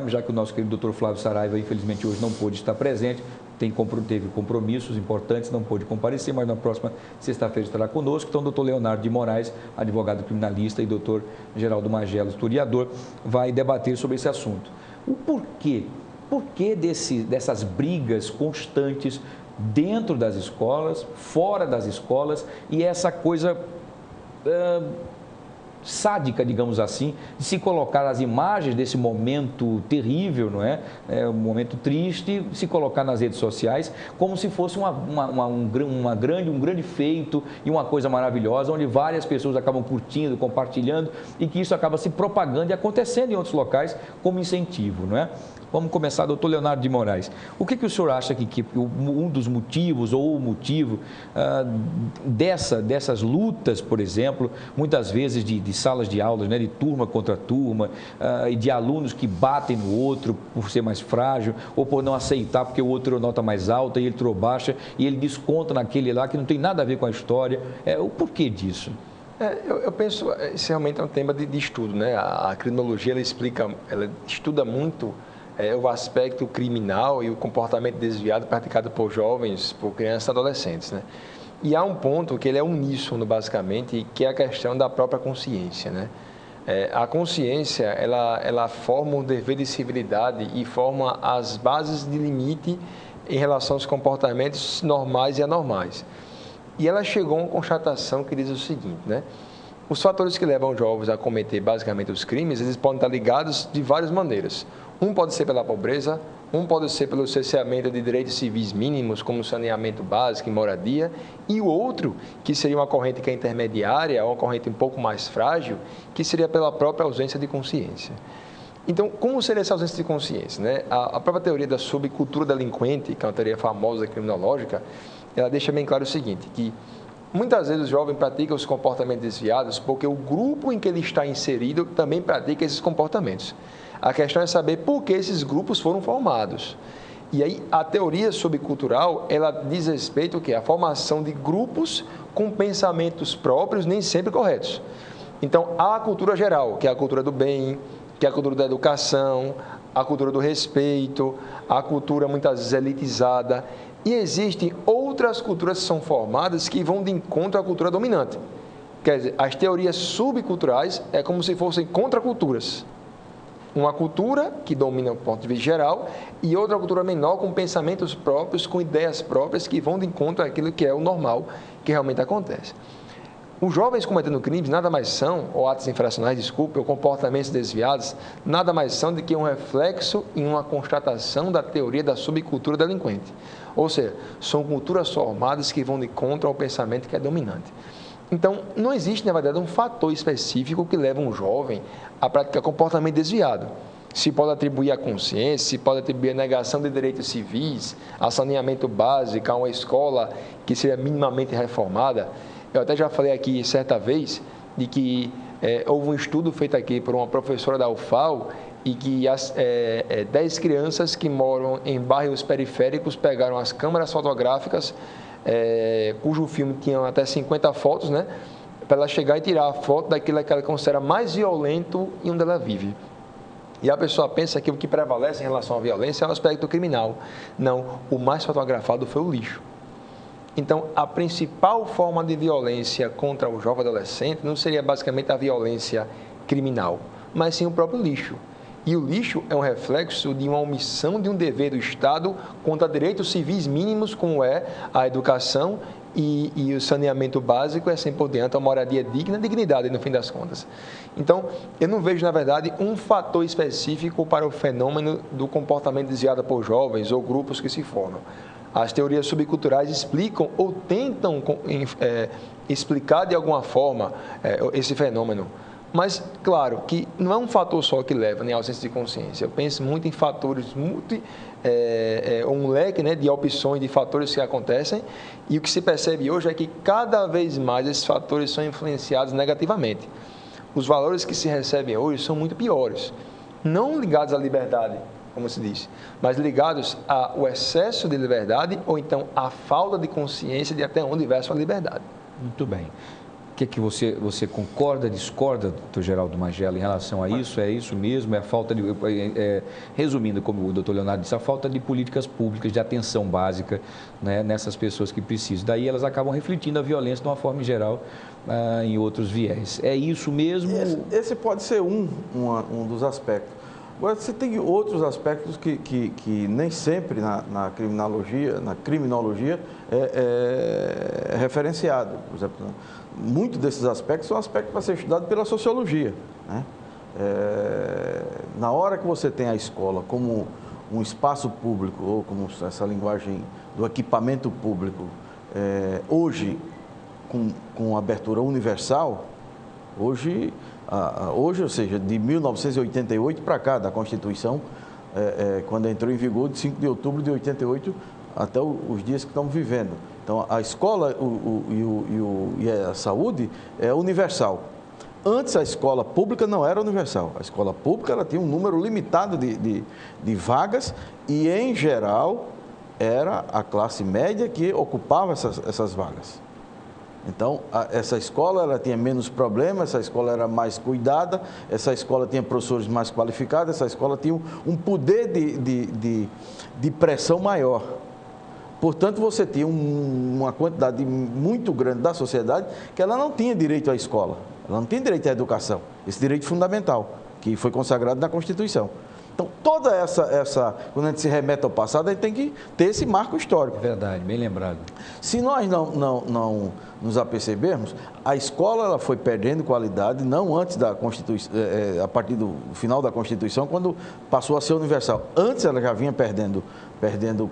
já que o nosso querido Dr. Flávio Saraiva, infelizmente, hoje não pôde estar presente, teve compromissos importantes, não pôde comparecer, mas na próxima sexta-feira estará conosco. Então, o doutor Leonardo de Moraes, advogado criminalista, e doutor Geraldo Magelo, historiador, vai debater sobre esse assunto. O porquê? Por que dessas brigas constantes dentro das escolas, fora das escolas, e essa coisa sádica, digamos assim, de se colocar as imagens desse momento terrível, não é? Um momento triste, se colocar nas redes sociais como se fosse um grande feito e uma coisa maravilhosa, onde várias pessoas acabam curtindo, compartilhando, e que isso acaba se propagando e acontecendo em outros locais como incentivo, não é? Vamos começar, doutor Leonardo de Moraes. O que o senhor acha que um dos motivos ou o motivo dessas lutas, por exemplo, muitas vezes de salas de aulas, né, de turma contra turma, e de alunos que batem no outro por ser mais frágil ou por não aceitar porque o outro nota mais alta e ele tirou baixa e ele desconta naquele lá que não tem nada a ver com a história. O porquê disso? Eu penso, esse realmente é um tema de estudo, né? A criminologia, ela estuda muito o aspecto criminal e o comportamento desviado praticado por jovens, por crianças e adolescentes, né? E há um ponto que ele é uníssono, basicamente, que é a questão da própria consciência, né? A consciência, ela forma um dever de civilidade e forma as bases de limite em relação aos comportamentos normais e anormais. E ela chegou a uma constatação que diz o seguinte, né? Os fatores que levam os jovens a cometer basicamente os crimes, eles podem estar ligados de várias maneiras. Um pode ser pela pobreza, um pode ser pelo cerceamento de direitos civis mínimos, como saneamento básico e moradia, e o outro, que seria uma corrente que é intermediária, uma corrente um pouco mais frágil, que seria pela própria ausência de consciência. Então, como seria essa ausência de consciência, né? A própria teoria da subcultura delinquente, que é uma teoria famosa criminológica, ela deixa bem claro o seguinte, que muitas vezes o jovem pratica os comportamentos desviados porque o grupo em que ele está inserido também pratica esses comportamentos. A questão é saber por que esses grupos foram formados. E aí, a teoria subcultural, ela diz respeito ao quê? A formação de grupos com pensamentos próprios, nem sempre corretos. Então, há a cultura geral, que é a cultura do bem, que é a cultura da educação, a cultura do respeito, a cultura muitas vezes elitizada. E existem outras culturas que são formadas que vão de encontro à cultura dominante. Quer dizer, as teorias subculturais é como se fossem contraculturas. Uma cultura que domina o ponto de vista geral e outra cultura menor com pensamentos próprios, com ideias próprias que vão de encontro àquilo que é o normal, que realmente acontece. Os jovens cometendo crimes nada mais são, ou atos infracionais, desculpe, ou comportamentos desviados, nada mais são do que um reflexo e uma constatação da teoria da subcultura delinquente. Ou seja, são culturas formadas que vão de encontro ao pensamento que é dominante. Então, não existe, na verdade, um fator específico que leva um jovem a praticar comportamento desviado. Se pode atribuir à consciência, se pode atribuir à negação de direitos civis, a saneamento básico, a uma escola que seja minimamente reformada. Eu até já falei aqui certa vez de que houve um estudo feito aqui por uma professora da UFAL e que 10 crianças que moram em bairros periféricos pegaram as câmeras fotográficas, cujo filme tinha até 50 fotos, né, para ela chegar e tirar a foto daquilo que ela considera mais violento e onde ela vive. E a pessoa pensa que o que prevalece em relação à violência é o aspecto criminal. Não, o mais fotografado foi o lixo. Então, a principal forma de violência contra o jovem adolescente não seria basicamente a violência criminal, mas sim o próprio lixo. E o lixo é um reflexo de uma omissão de um dever do Estado contra direitos civis mínimos, como é a educação e o saneamento básico, e assim por diante, a moradia digna, dignidade, no fim das contas. Então, eu não vejo, na verdade, um fator específico para o fenômeno do comportamento desviado por jovens ou grupos que se formam. As teorias subculturais explicam ou tentam explicar de alguma forma esse fenômeno. Mas, claro, que não é um fator só que leva à ausência de consciência. Eu penso muito em fatores, um leque, né, de opções, de fatores que acontecem, e o que se percebe hoje é que cada vez mais esses fatores são influenciados negativamente. Os valores que se recebem hoje são muito piores, não ligados à liberdade, como se diz, mas ligados ao excesso de liberdade ou então à falta de consciência de até onde vai a sua liberdade. Muito bem. O que você concorda, discorda, doutor Geraldo Magela, em relação a isso? É isso mesmo? É a falta de... resumindo, como o doutor Leonardo disse, a falta de políticas públicas, de atenção básica, né, nessas pessoas que precisam. Daí elas acabam refletindo a violência de uma forma geral em outros viés. É isso mesmo? Esse pode ser um dos aspectos. Agora, você tem outros aspectos que nem sempre na criminologia é referenciado. Por exemplo, muitos desses aspectos são aspectos para ser estudados pela sociologia, né? Na hora que você tem a escola como um espaço público, ou como essa linguagem do equipamento público, hoje, com abertura universal, hoje, ou seja, de 1988 para cá, da Constituição, quando entrou em vigor, de 5 de outubro de 88 até os dias que estamos vivendo. Então, a escola e a saúde é universal. Antes, a escola pública não era universal. A escola pública ela tinha um número limitado de vagas e, em geral, era a classe média que ocupava essas vagas. Então, essa escola ela tinha menos problemas, essa escola era mais cuidada, essa escola tinha professores mais qualificados, essa escola tinha um poder de pressão maior. Portanto, você tinha uma quantidade muito grande da sociedade que ela não tinha direito à escola, ela não tinha direito à educação, esse direito fundamental, que foi consagrado na Constituição. Então, toda quando a gente se remete ao passado, a gente tem que ter esse marco histórico. Verdade, bem lembrado. Se nós não nos apercebermos, a escola ela foi perdendo qualidade, não antes da Constituição, a partir do final da Constituição, quando passou a ser universal. Antes ela já vinha perdendo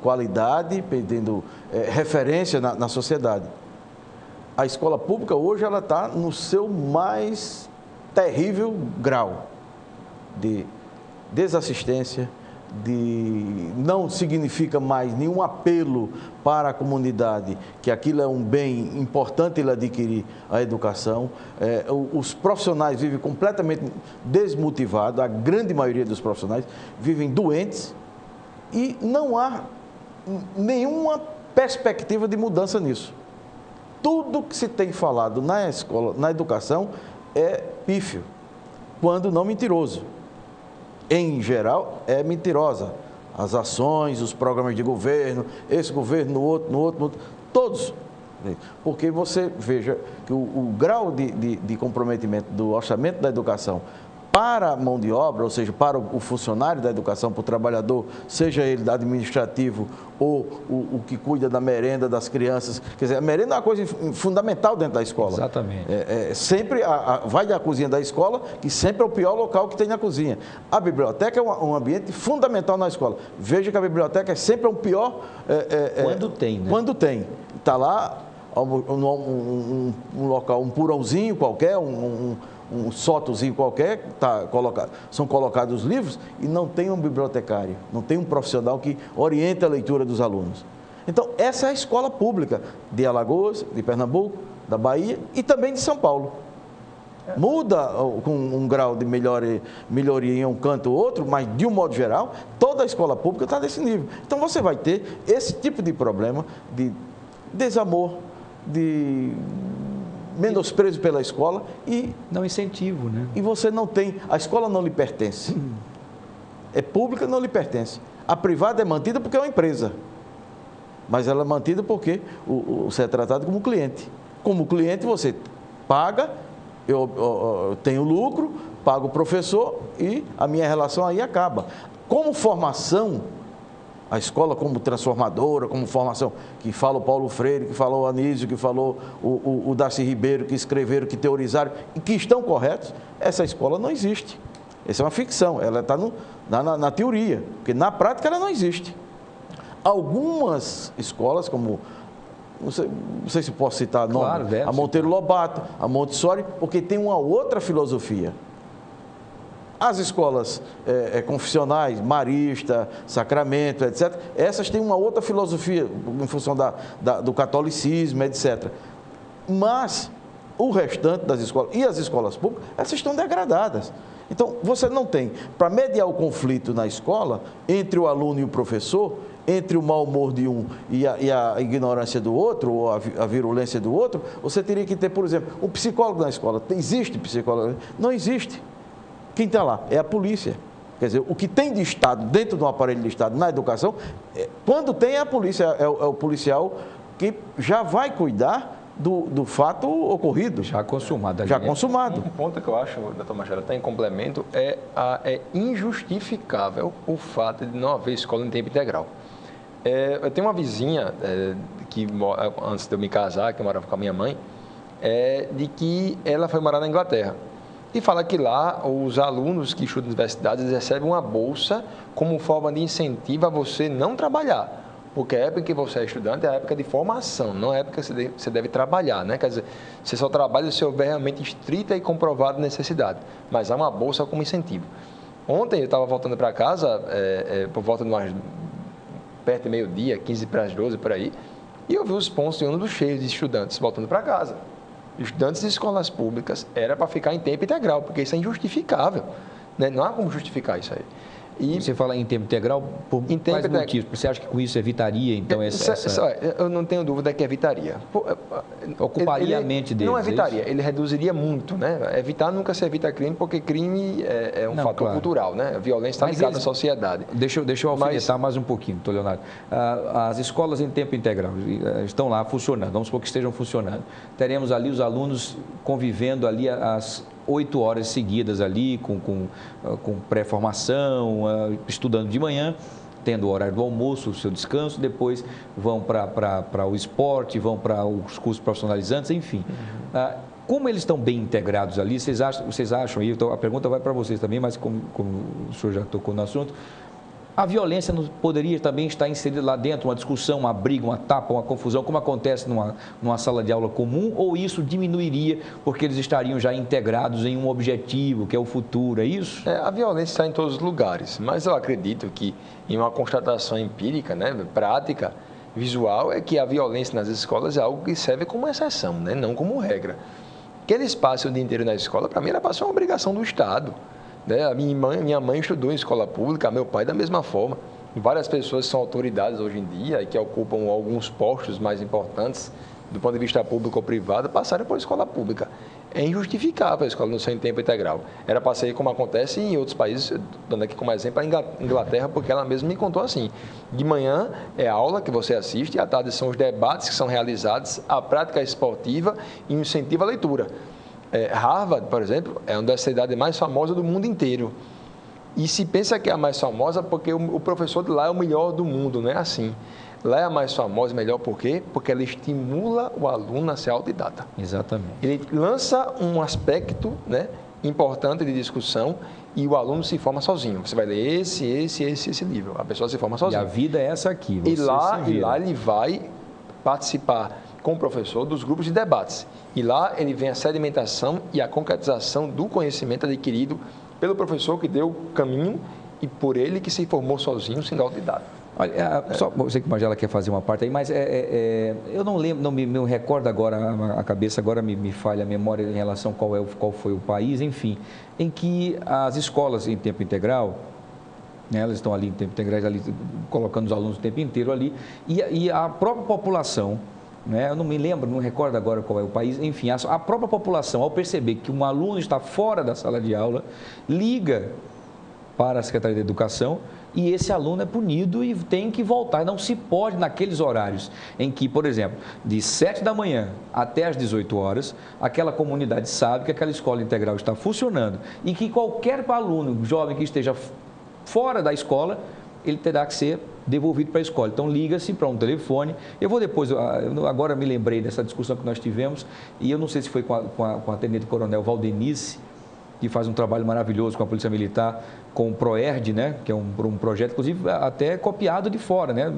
qualidade, perdendo referência na sociedade. A escola pública hoje ela está no seu mais terrível grau de desassistência, não significa mais nenhum apelo para a comunidade, que aquilo é um bem importante ele adquirir a educação. Os profissionais vivem completamente desmotivados, a grande maioria dos profissionais vivem doentes e não há nenhuma perspectiva de mudança nisso. Tudo que se tem falado na escola, na educação, é pífio, quando não mentiroso. Em geral, é mentirosa. As ações, os programas de governo, esse governo, no outro, todos. Porque você veja que o grau de comprometimento do orçamento da educação para a mão de obra, ou seja, para o funcionário da educação, para o trabalhador, seja ele administrativo ou o que cuida da merenda das crianças. Quer dizer, a merenda é uma coisa fundamental dentro da escola. Exatamente. Sempre vai da cozinha da escola, que sempre é o pior local que tem na cozinha. A biblioteca é um ambiente fundamental na escola. Veja que a biblioteca é sempre o pior... quando tem, né? Quando tem. Está lá um local, um porãozinho qualquer, um sótozinho qualquer, são colocados os livros e não tem um bibliotecário, não tem um profissional que oriente a leitura dos alunos. Então, essa é a escola pública de Alagoas, de Pernambuco, da Bahia e também de São Paulo. Muda com um grau de melhoria em um canto ou outro, mas de um modo geral, toda a escola pública está nesse nível. Então, você vai ter esse tipo de problema de desamor, de menosprezo pela escola e... Não incentivo, né? E você não tem... A escola não lhe pertence. É pública, não lhe pertence. A privada é mantida porque é uma empresa. Mas ela é mantida porque você é tratado como cliente. Como cliente, você paga, eu tenho lucro, pago o professor e a minha relação aí acaba. Como formação... A escola como transformadora, como formação, que fala o Paulo Freire, que falou o Anísio, que falou o Darcy Ribeiro, que escreveram, que teorizaram e que estão corretos, essa escola não existe. Essa é uma ficção, ela está na teoria, porque na prática ela não existe. Algumas escolas, como, não sei se posso citar nome, claro, a Monteiro Lobato, a Montessori, porque tem uma outra filosofia. As escolas confessionais, Marista, Sacramento, etc., essas têm uma outra filosofia em função do catolicismo, etc. Mas o restante das escolas e as escolas públicas, essas estão degradadas. Então, você não tem, para mediar o conflito na escola, entre o aluno e o professor, entre o mau humor de um e a ignorância do outro, ou a virulência do outro, você teria que ter, por exemplo, um psicólogo na escola. Existe psicólogo? Não existe. Quem está lá? É a polícia. Quer dizer, o que tem de Estado, dentro de um aparelho de Estado, na educação, quando tem a polícia, é o policial que já vai cuidar do fato ocorrido. Já consumado. Já consumado. Um ponto que eu acho, doutor Machado, está em complemento, é injustificável o fato de não haver escola em tempo integral. Eu tenho uma vizinha, que antes de eu me casar, que morava com a minha mãe, de que ela foi morar na Inglaterra. E fala que lá os alunos que estudam em universidades recebem uma bolsa como forma de incentivo a você não trabalhar. Porque a época que você é estudante é a época de formação, não é a época que você deve trabalhar, né? Quer dizer, você só trabalha se houver realmente estrita e comprovada necessidade. Mas há uma bolsa como incentivo. Ontem eu estava voltando para casa, por volta de umas perto de meio-dia, 15 para as 12, por aí, e eu vi os pontos de ônibus cheios de estudantes voltando para casa. Estudantes de escolas públicas era para ficar em tempo integral, porque isso é injustificável, né? Não há como justificar isso aí. E você fala em tempo integral, por quais motivos? Você acha que com isso evitaria, então, Eu não tenho dúvida que evitaria. Ocuparia a mente deles? Não evitaria, ele reduziria muito, né? Evitar nunca se evita crime, porque crime é um fator cultural, né? A violência está ligada à sociedade. Deixa eu alfinetar mais um pouquinho, doutor Leonardo. As escolas em tempo integral estão lá funcionando, vamos supor que estejam funcionando. Teremos ali os alunos convivendo ali as 8 horas seguidas ali, com pré-formação, estudando de manhã, tendo o horário do almoço, o seu descanso, depois vão para o esporte, vão para os cursos profissionalizantes, enfim. Como eles estão bem integrados ali, vocês acham, e a pergunta vai para vocês também, mas como o senhor já tocou no assunto, a violência poderia também estar inserida lá dentro, uma discussão, uma briga, uma tapa, uma confusão, como acontece numa sala de aula comum, ou isso diminuiria porque eles estariam já integrados em um objetivo, que é o futuro, é isso? A violência está em todos os lugares, mas eu acredito que em uma constatação empírica, né, prática, visual, é que a violência nas escolas é algo que serve como exceção, né, não como regra. Que eles passem o dia inteiro na escola, para mim, era passar uma obrigação do Estado. A minha mãe estudou em escola pública, meu pai da mesma forma. Várias pessoas são autoridades hoje em dia e que ocupam alguns postos mais importantes do ponto de vista público ou privado, passaram por escola pública. É injustificável a escola não ser em tempo integral. Era para ser como acontece em outros países, dando aqui como exemplo a Inglaterra, porque ela mesma me contou assim. De manhã é a aula que você assiste, e à tarde são os debates que são realizados, a prática esportiva e o incentivo à leitura. Harvard, por exemplo, é uma universidade mais famosa do mundo inteiro. E se pensa que é a mais famosa porque o professor de lá é o melhor do mundo, não é assim. Lá é a mais famosa e melhor por quê? Porque ela estimula o aluno a ser autodidata. Exatamente. Ele lança um aspecto, né, importante de discussão e o aluno se forma sozinho. Você vai ler esse livro, a pessoa se forma sozinha. E a vida é essa aqui. E lá ele vai participar com o professor dos grupos de debates. E lá ele vem a sedimentação e a concretização do conhecimento adquirido pelo professor que deu o caminho e por ele que se formou sozinho, sendo autodidata. Olha, só você que Magela quer fazer uma parte aí, mas eu não lembro, não me recordo agora, a cabeça agora me falha a memória em relação qual foi o país, enfim, em que as escolas em tempo integral, né, elas estão ali em tempo integral, ali, colocando os alunos o tempo inteiro ali, e a própria população, né, eu não me lembro, não recordo agora qual é o país, enfim, a própria população, ao perceber que um aluno está fora da sala de aula, liga para a Secretaria de Educação e esse aluno é punido e tem que voltar. Não se pode naqueles horários em que, por exemplo, de 7 da manhã até as 18 horas, aquela comunidade sabe que aquela escola integral está funcionando e que qualquer aluno jovem que esteja fora da escola, ele terá que ser devolvido para a escola. Então, liga-se para um telefone. Eu vou depois, agora me lembrei dessa discussão que nós tivemos, e eu não sei se foi com a Tenente Coronel Valdenice, que faz um trabalho maravilhoso com a Polícia Militar, com o PROERD, né, que é um projeto, inclusive, até copiado de fora, né,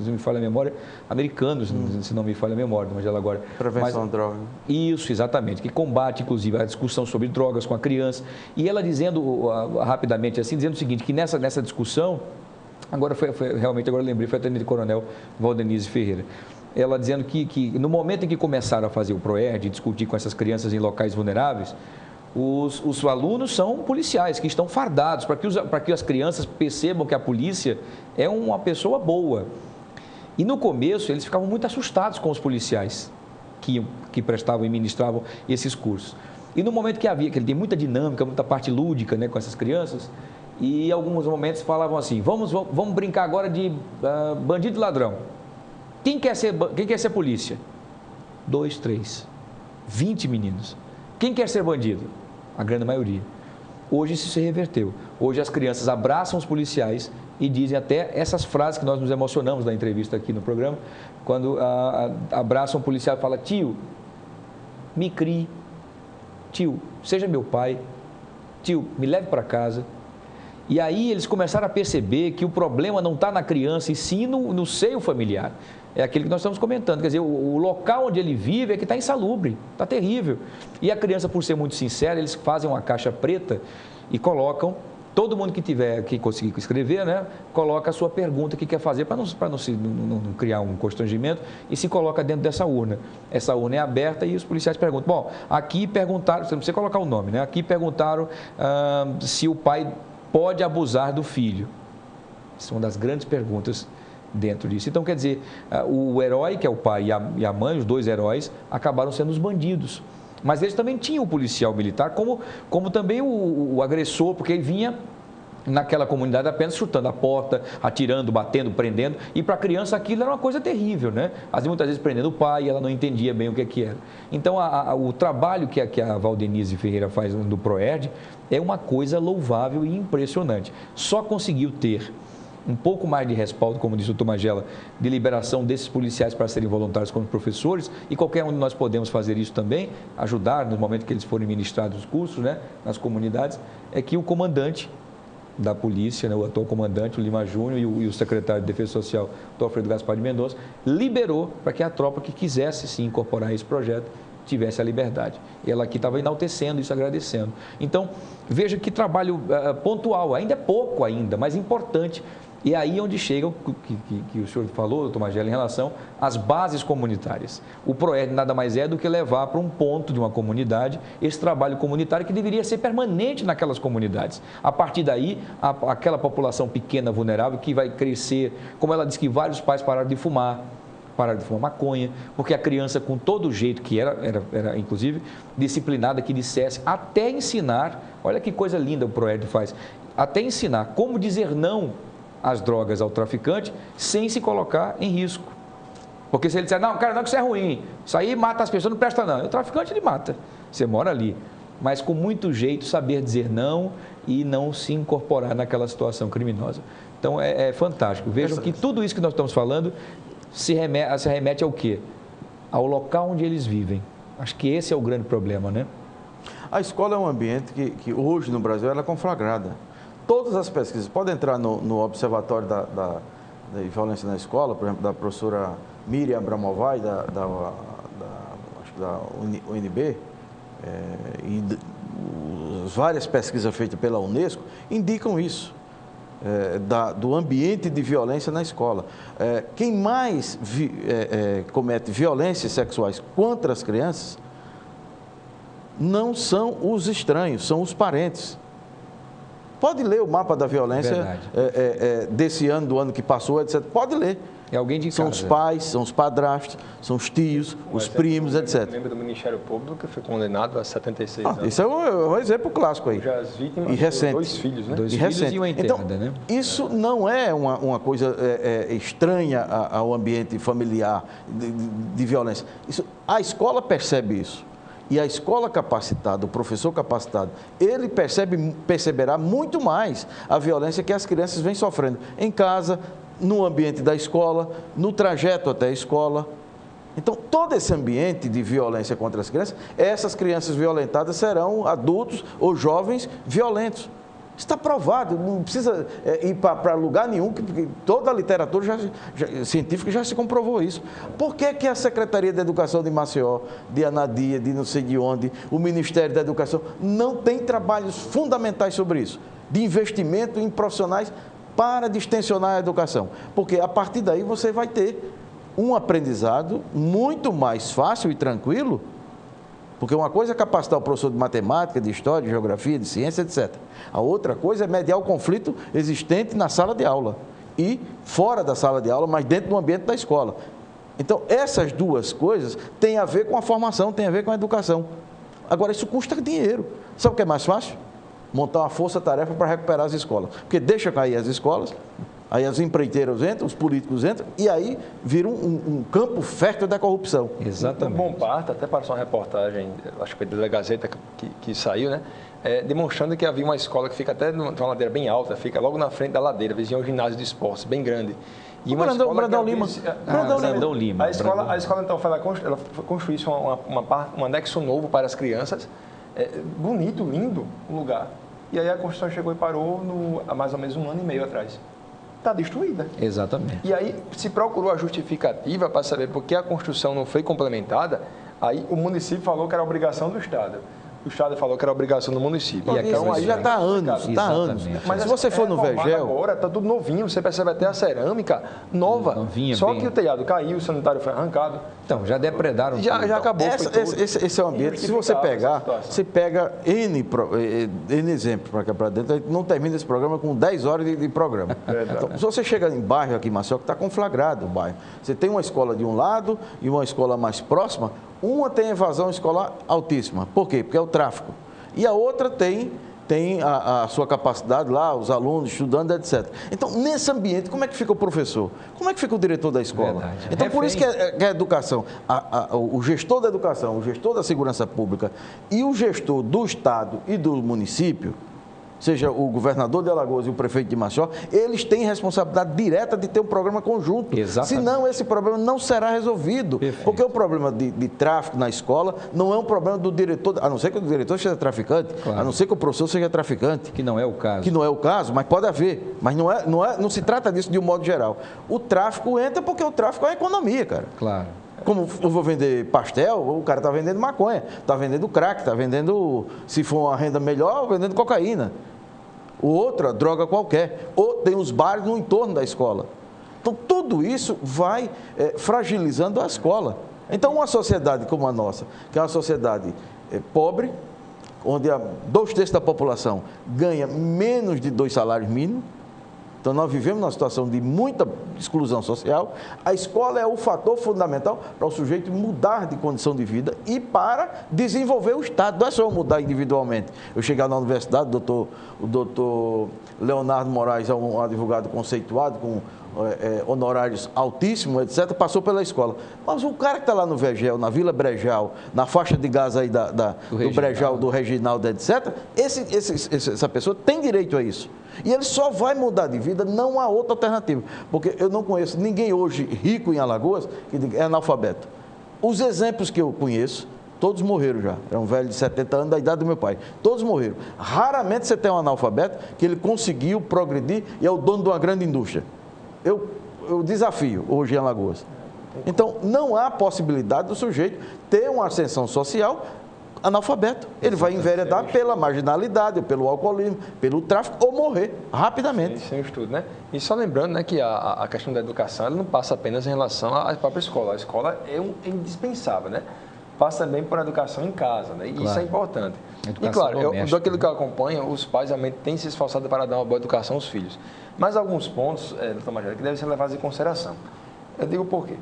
se me falha a memória, americanos, se não me falha a memória, mas ela agora... Prevenção de droga. Isso, exatamente, que combate, inclusive, a discussão sobre drogas com a criança. E ela dizendo, rapidamente assim, dizendo o seguinte, que nessa discussão, realmente agora eu lembrei, foi a Tenente Coronel Valdenice Ferreira, ela dizendo que no momento em que começaram a fazer o PROERD, discutir com essas crianças em locais vulneráveis, Os alunos são policiais que estão fardados para que as crianças percebam que a polícia é uma pessoa boa. E no começo eles ficavam muito assustados com os policiais que prestavam e ministravam esses cursos. E no momento que ele tem muita dinâmica, muita parte lúdica, né, com essas crianças, e em alguns momentos falavam assim, vamos brincar agora de bandido e ladrão. Quem quer ser polícia? 2, 3, 20 meninos. Quem quer ser bandido? A grande maioria. Hoje isso se reverteu. Hoje as crianças abraçam os policiais e dizem até essas frases que nós nos emocionamos na entrevista aqui no programa, quando abraçam o policial e falam, tio, me crie, tio, seja meu pai, tio, me leve para casa. E aí eles começaram a perceber que o problema não está na criança, e sim no seio familiar. É aquele que nós estamos comentando, quer dizer, o local onde ele vive é que está insalubre, está terrível. E a criança, por ser muito sincera, eles fazem uma caixa preta e colocam, todo mundo que conseguir escrever, né, coloca a sua pergunta que quer fazer para não criar um constrangimento e se coloca dentro dessa urna. Essa urna é aberta e os policiais perguntam, bom, aqui perguntaram, você não precisa colocar o nome, né? Aqui perguntaram se o pai pode abusar do filho. Isso é uma das grandes perguntas dentro disso. Então, quer dizer, o herói, que é o pai e a mãe, os dois heróis, acabaram sendo os bandidos. Mas eles também tinham o policial militar, como também o agressor, porque ele vinha naquela comunidade apenas chutando a porta, atirando, batendo, prendendo. E para a criança aquilo era uma coisa terrível, né? Muitas vezes prendendo o pai e ela não entendia bem o que era. Então, o trabalho que a Valdenise Ferreira faz do PROERD é uma coisa louvável e impressionante. Só conseguiu ter um pouco mais de respaldo, como disse o Tomagella, de liberação desses policiais para serem voluntários como professores, e qualquer um de nós podemos fazer isso também, ajudar no momento que eles forem ministrados os cursos, né, nas comunidades, é que o comandante da polícia, né, o atual comandante, o Lima Júnior, e o secretário de Defesa Social, o Alfredo Gaspar de Mendonça, liberou para que a tropa que quisesse se incorporar a esse projeto tivesse a liberdade. E ela aqui estava enaltecendo isso, agradecendo. Então, veja que trabalho pontual, ainda é pouco ainda, mas importante. E aí onde chega o que o senhor falou, doutor Magela, em relação às bases comunitárias. O PROERD nada mais é do que levar para um ponto de uma comunidade esse trabalho comunitário que deveria ser permanente naquelas comunidades. A partir daí, aquela população pequena, vulnerável, que vai crescer, como ela disse que vários pais pararam de fumar maconha, porque a criança, com todo o jeito que era inclusive disciplinada, que dissesse, até ensinar, olha que coisa linda o PROERD faz, até ensinar como dizer não às drogas ao traficante sem se colocar em risco. Porque se ele disser, não, cara, não, que isso é ruim, isso aí mata as pessoas, não presta não. O traficante ele mata, você mora ali. Mas com muito jeito saber dizer não e não se incorporar naquela situação criminosa. Então é fantástico. Vejam que tudo isso que nós estamos falando se remete ao quê? Ao local onde eles vivem. Acho que esse é o grande problema, né? A escola é um ambiente que hoje no Brasil ela é conflagrada. Todas as pesquisas, pode entrar no Observatório da Violência na Escola, por exemplo, da professora Miriam Abramovay, acho que da UNB, e várias pesquisas feitas pela Unesco indicam isso, do ambiente de violência na escola. Quem mais comete violências sexuais contra as crianças não são os estranhos, são os parentes. Pode ler o mapa da violência desse ano, do ano que passou, etc. Pode ler. É alguém de casa. São os pais, são os padrastos, são os tios, os primos, etc. Lembra do Ministério Público que foi condenado a 76 anos. Isso é um exemplo clássico aí. Já as vítimas, e recente. 2 filhos, né? 2 filhos e uma interna, então, né? Isso não é uma coisa estranha ao ambiente familiar de violência. A escola percebe isso. E a escola capacitada, o professor capacitado, ele perceberá muito mais a violência que as crianças vêm sofrendo em casa, no ambiente da escola, no trajeto até a escola. Então, todo esse ambiente de violência contra as crianças, essas crianças violentadas serão adultos ou jovens violentos. Está provado, não precisa ir para lugar nenhum, porque toda a literatura científica já se comprovou isso. Por que a Secretaria de Educação de Maceió, de Anadia, de não sei de onde, o Ministério da Educação, não tem trabalhos fundamentais sobre isso, de investimento em profissionais para distensionar a educação? Porque a partir daí você vai ter um aprendizado muito mais fácil e tranquilo Porque uma coisa é capacitar o professor de matemática, de história, de geografia, de ciência, etc. A outra coisa é mediar o conflito existente na sala de aula e fora da sala de aula, mas dentro do ambiente da escola. Então, essas duas coisas têm a ver com a formação, têm a ver com a educação. Agora, isso custa dinheiro. Sabe o que é mais fácil? Montar uma força-tarefa para recuperar as escolas. Porque deixa cair as escolas, aí as empreiteiras entram, os políticos entram, e aí vira um campo fértil da corrupção. Exatamente. Bom parte, até passou uma reportagem, acho que foi da Gazeta que saiu, né? Demonstrando que havia uma escola que fica até numa ladeira bem alta, fica logo na frente da ladeira, vizinha um ginásio de esportes bem grande. E uma Brandão Lima. Brandão Lima. A escola então, ela construísse um anexo novo para as crianças, bonito, lindo o lugar. E aí a construção chegou e parou há mais ou menos 1 ano e meio atrás. Está destruída. Exatamente. E aí se procurou a justificativa para saber por que a construção não foi complementada, aí o município falou que era obrigação do Estado. O Estado falou que era obrigação do município. E então aí já está há anos, Mas se você for no Vergel... Agora está tudo novinho, você percebe até a cerâmica nova. Novinha, só que o telhado caiu, o sanitário foi arrancado. Então, já depredaram. Já acabou. Esse é o ambiente. Se você pegar, você pega N exemplos para cá para dentro, a gente não termina esse programa com 10 horas de programa. Então, se você chega em bairro aqui em Maceió, que está conflagrado o bairro, você tem uma escola de um lado e uma escola mais próxima, uma tem evasão escolar altíssima. Por quê? Porque é o tráfico. E a outra tem a sua capacidade lá, os alunos estudando, etc. Então, nesse ambiente, como é que fica o professor? Como é que fica o diretor da escola? Verdade. Então, por isso que a educação, o gestor da educação, o gestor da segurança pública e o gestor do Estado e do município, seja o governador de Alagoas e o prefeito de Maceió, eles têm responsabilidade direta de ter um programa conjunto. Exatamente. Senão, esse problema não será resolvido. Perfeito. Porque o problema de tráfico na escola não é um problema do diretor, a não ser que o diretor seja traficante, claro, a não ser que o professor seja traficante. Que não é o caso. Que não é o caso, mas pode haver. Mas não se trata disso de um modo geral. O tráfico entra porque o tráfico é a economia, cara. Claro. Como eu vou vender pastel, o cara está vendendo maconha, está vendendo crack, está vendendo, se for uma renda melhor, vendendo cocaína. Outra droga qualquer. Ou tem os bares no entorno da escola. Então, tudo isso vai fragilizando a escola. Então, uma sociedade como a nossa, que é uma sociedade pobre, onde 2/3 da população ganha menos de 2 salários mínimos, então nós vivemos numa situação de muita exclusão social. A escola é o fator fundamental para o sujeito mudar de condição de vida e para desenvolver o Estado. Não é só eu mudar individualmente. Eu chegar na universidade, o doutor Leonardo Moraes é um advogado conceituado, com honorários altíssimos, etc., passou pela escola. Mas o cara que está lá no Vergel, na Vila Brejal, na faixa de gás aí do Brejal, do Reginaldo, etc., essa pessoa tem direito a isso. E ele só vai mudar de vida, não há outra alternativa. Porque eu não conheço ninguém hoje rico em Alagoas que é analfabeto. Os exemplos que eu conheço, todos morreram já. É um velho de 70 anos da idade do meu pai. Todos morreram. Raramente você tem um analfabeto que ele conseguiu progredir e é o dono de uma grande indústria. Eu desafio hoje em Alagoas. Então, não há possibilidade do sujeito ter uma ascensão social analfabeto. Ele vai enveredar pela marginalidade, pelo alcoolismo, pelo tráfico ou morrer rapidamente. Sem estudo, né? E só lembrando, né, que a questão da educação ela não passa apenas em relação à própria escola. A escola é indispensável, né? Passa também por educação em casa, né? E claro, isso é importante. E claro, daquilo que eu acompanho, os pais realmente têm se esforçado para dar uma boa educação aos filhos. Mas alguns pontos, doutor Magela, que devem ser levados em consideração. Eu digo por quê.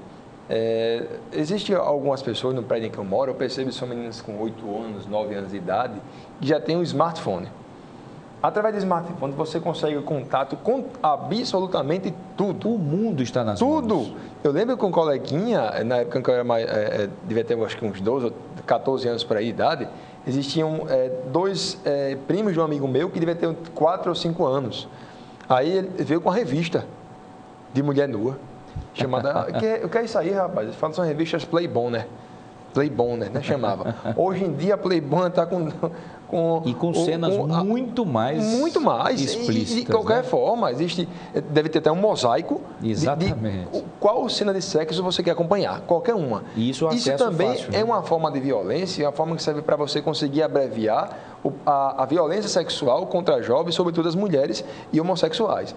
Existem algumas pessoas no prédio em que eu moro, eu percebo que são meninas com 8 anos, 9 anos de idade, que já têm um smartphone. Através do smartphone você consegue contato com absolutamente tudo. O mundo está nas mãos. Tudo. Eu lembro que um coleguinha, na época que eu era mais, devia ter acho que uns 12 ou 14 anos por aí de idade, existiam 2 primos de um amigo meu que devia ter 4 ou 5 anos. Aí ele veio com uma revista de mulher nua, chamada... O que é isso aí, rapaz? Eles falam que são revistas Playboner. Playboner, né? Chamava. Hoje em dia a Playboner está com cenas muito mais explícitas. De qualquer forma, deve ter até um mosaico. Exatamente. De qual cena de sexo você quer acompanhar, qualquer uma. Isso também fácil, é uma forma de violência, uma forma que serve para você conseguir abreviar a violência sexual contra jovens, sobretudo as mulheres e homossexuais.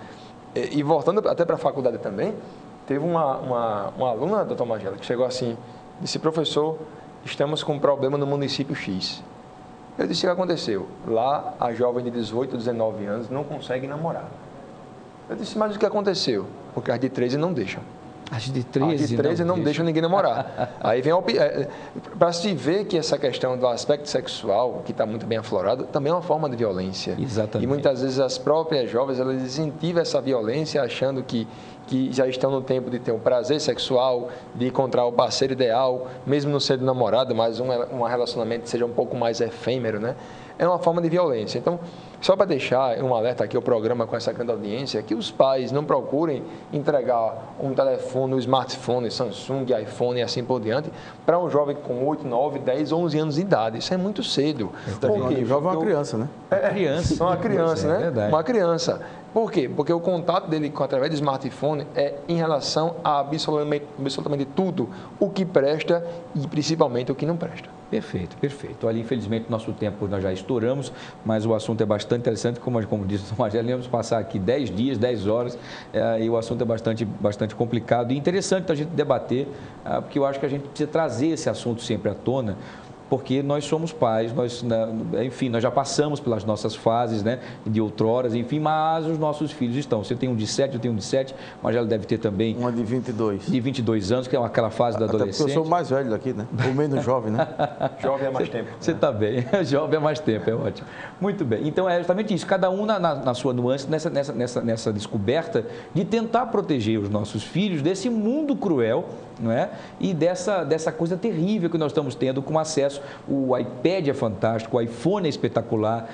E voltando até para a faculdade também, teve uma aluna, doutor Magela, que chegou assim, disse: professor, estamos com um problema no município X. Eu disse, o que aconteceu? Lá, a jovem de 18, 19 anos não consegue namorar. Eu disse, mas o que aconteceu? Porque as de 13 não deixam. As de 13, não deixam ninguém namorar. Aí vem para se ver que essa questão do aspecto sexual, que está muito bem aflorado, também é uma forma de violência. Exatamente. E muitas vezes as próprias jovens, elas incentivam essa violência achando que já estão no tempo de ter um prazer sexual, de encontrar o parceiro ideal, mesmo não sendo namorado, mas um relacionamento que seja um pouco mais efêmero, né? É uma forma de violência. Então, só para deixar um alerta aqui, o programa com essa grande audiência, que os pais não procurem entregar um telefone, um smartphone, Samsung, iPhone e assim por diante, para um jovem com 8, 9, 10, 11 anos de idade. Isso é muito cedo. Porque o jovem é uma criança, né? Criança. Uma criança, né? Verdade. Uma criança. Por quê? Porque o contato dele através do smartphone é em relação a absolutamente tudo o que presta e principalmente o que não presta. Perfeito, perfeito. Olha, infelizmente, nosso tempo nós já estouramos, mas o assunto é bastante interessante, como disse o Marcelo, vamos passar aqui 10 dias, 10 horas, e o assunto é bastante complicado e interessante a gente debater, porque eu acho que a gente precisa trazer esse assunto sempre à tona, porque nós somos pais, nós já passamos pelas nossas fases, né, de outroras, enfim, mas os nossos filhos estão. Você tem um de 7, eu tenho um de 7, mas ela deve ter também... Uma de 22. De 22 anos, que é aquela fase da adolescência. Porque eu sou o mais velho daqui, né? O menos jovem, né? Jovem é mais tempo. Você está bem, jovem é mais tempo, é ótimo. Muito bem, então é justamente isso, cada um na sua nuance, nessa descoberta de tentar proteger os nossos filhos desse mundo cruel, não é? E dessa coisa terrível que nós estamos tendo com acesso. O iPad é fantástico, o iPhone é espetacular,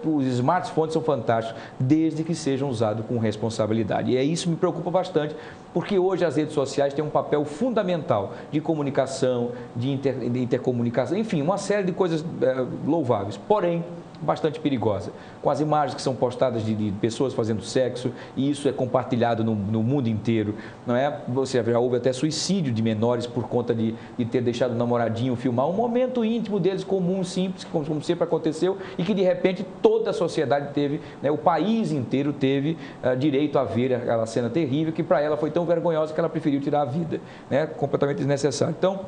os smartphones são fantásticos, desde que sejam usados com responsabilidade. E isso me preocupa bastante, porque hoje as redes sociais têm um papel fundamental de comunicação, de intercomunicação, enfim, uma série de coisas louváveis. Porém, bastante perigosa, com as imagens que são postadas de pessoas fazendo sexo, e isso é compartilhado no mundo inteiro, não é? Você já houve até suicídio de menores por conta de ter deixado o namoradinho filmar um momento íntimo deles, comum, simples, como sempre aconteceu, e que de repente toda a sociedade teve, né, o país inteiro teve direito a ver aquela cena terrível, que para ela foi tão vergonhosa que ela preferiu tirar a vida, né? Completamente desnecessário. Então,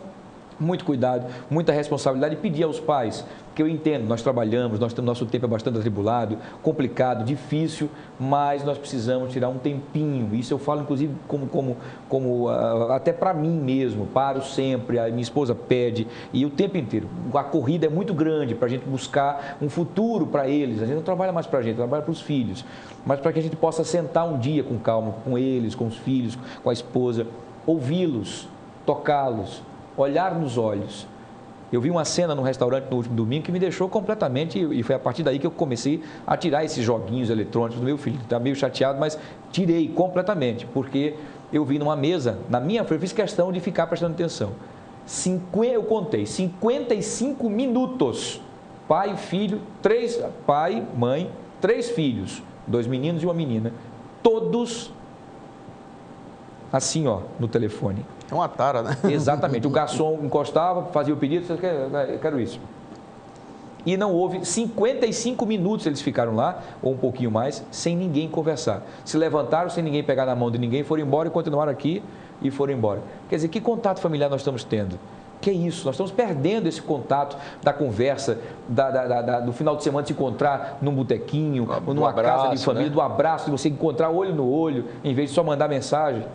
muito cuidado, muita responsabilidade e pedir aos pais, que eu entendo, nós trabalhamos, nosso tempo é bastante atribulado, complicado, difícil, mas nós precisamos tirar um tempinho. Isso eu falo, inclusive, como até para mim mesmo, paro sempre, a minha esposa pede, e o tempo inteiro. A corrida é muito grande para a gente buscar um futuro para eles. A gente não trabalha mais para a gente, trabalha para os filhos, mas para que a gente possa sentar um dia com calma, com eles, com os filhos, com a esposa, ouvi-los, tocá-los, olhar nos olhos. Eu vi uma cena no restaurante no último domingo que me deixou completamente, e foi a partir daí que eu comecei a tirar esses joguinhos eletrônicos do meu filho. Está meio chateado, mas tirei completamente, porque eu vi numa mesa, na minha frente, eu fiz questão de ficar prestando atenção. Eu contei, 55 minutos. Pai, filho, pai, mãe, 3 filhos, 2 meninos e uma menina. Todos assim, ó, no telefone. É uma tara, né? Exatamente. O garçom encostava, fazia o pedido, eu quero isso. E não houve, 55 minutos eles ficaram lá, ou um pouquinho mais, sem ninguém conversar. Se levantaram sem ninguém pegar na mão de ninguém, foram embora e continuaram aqui e foram embora. Quer dizer, que contato familiar nós estamos tendo? Que é isso? Nós estamos perdendo esse contato da conversa, do final de semana se encontrar num botequinho, ou numa casa de família, né? Do abraço, de você encontrar olho no olho, em vez de só mandar mensagem.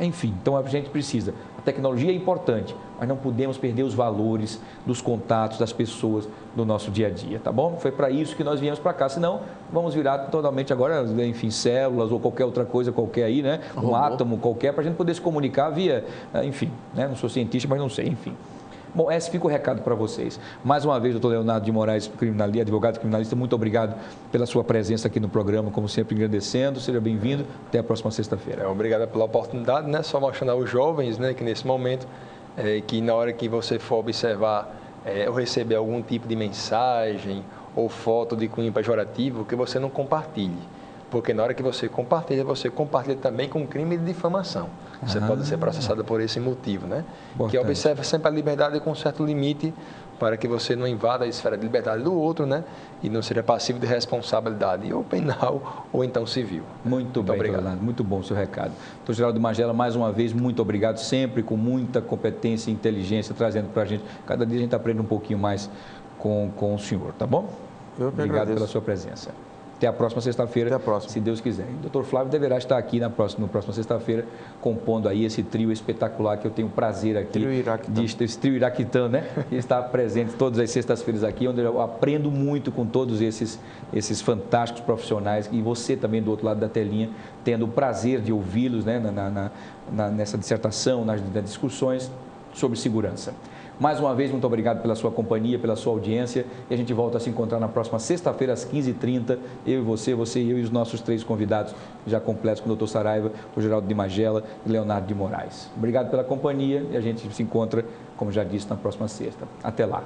Enfim, então a gente precisa. A tecnologia é importante, mas não podemos perder os valores dos contatos das pessoas no nosso dia a dia, tá bom? Foi para isso que nós viemos para cá, senão vamos virar totalmente agora, enfim, células ou qualquer outra coisa qualquer aí, né? Um átomo qualquer, para a gente poder se comunicar via, enfim, né? Não sou cientista, mas não sei, enfim. Bom, esse fica o recado para vocês. Mais uma vez, doutor Leonardo de Moraes, advogado criminalista, muito obrigado pela sua presença aqui no programa, como sempre, engrandecendo. Seja bem-vindo. Até a próxima sexta-feira. Obrigado pela oportunidade, né? Só mostrando aos jovens, né, que nesse momento, que na hora que você for observar ou receber algum tipo de mensagem ou foto de cunho pejorativo, que você não compartilhe. Porque na hora que você compartilha também com crime de difamação. Você pode ser processado por esse motivo, né? Importante. Que observa sempre a liberdade com um certo limite para que você não invada a esfera de liberdade do outro, né? E não seja passivo de responsabilidade, ou penal ou então civil. Muito bem, obrigado. Leonardo, muito bom o seu recado. Doutor Geraldo de Magela, mais uma vez, muito obrigado, sempre com muita competência e inteligência, trazendo para a gente. Cada dia a gente aprende um pouquinho mais com o senhor, tá bom? Eu que Obrigado agradeço. pela sua presença. Até a próxima sexta-feira, Até a próxima. se Deus quiser. O doutor Flávio deverá estar aqui na próxima sexta-feira, compondo aí esse trio espetacular que eu tenho o prazer aqui. Trio Iraquitã. Esse trio Iraquitã, né? E estar presente todas as sextas-feiras aqui, onde eu aprendo muito com todos esses fantásticos profissionais e você também do outro lado da telinha, tendo o prazer de ouvi-los, né? Nessa dissertação, nas discussões sobre segurança. Mais uma vez, muito obrigado pela sua companhia, pela sua audiência. E a gente volta a se encontrar na próxima sexta-feira, às 15h30. Eu e você e eu e os nossos 3 convidados já completos com o Dr. Saraiva, o Geraldo de Magela e Leonardo de Moraes. Obrigado pela companhia e a gente se encontra, como já disse, na próxima sexta. Até lá.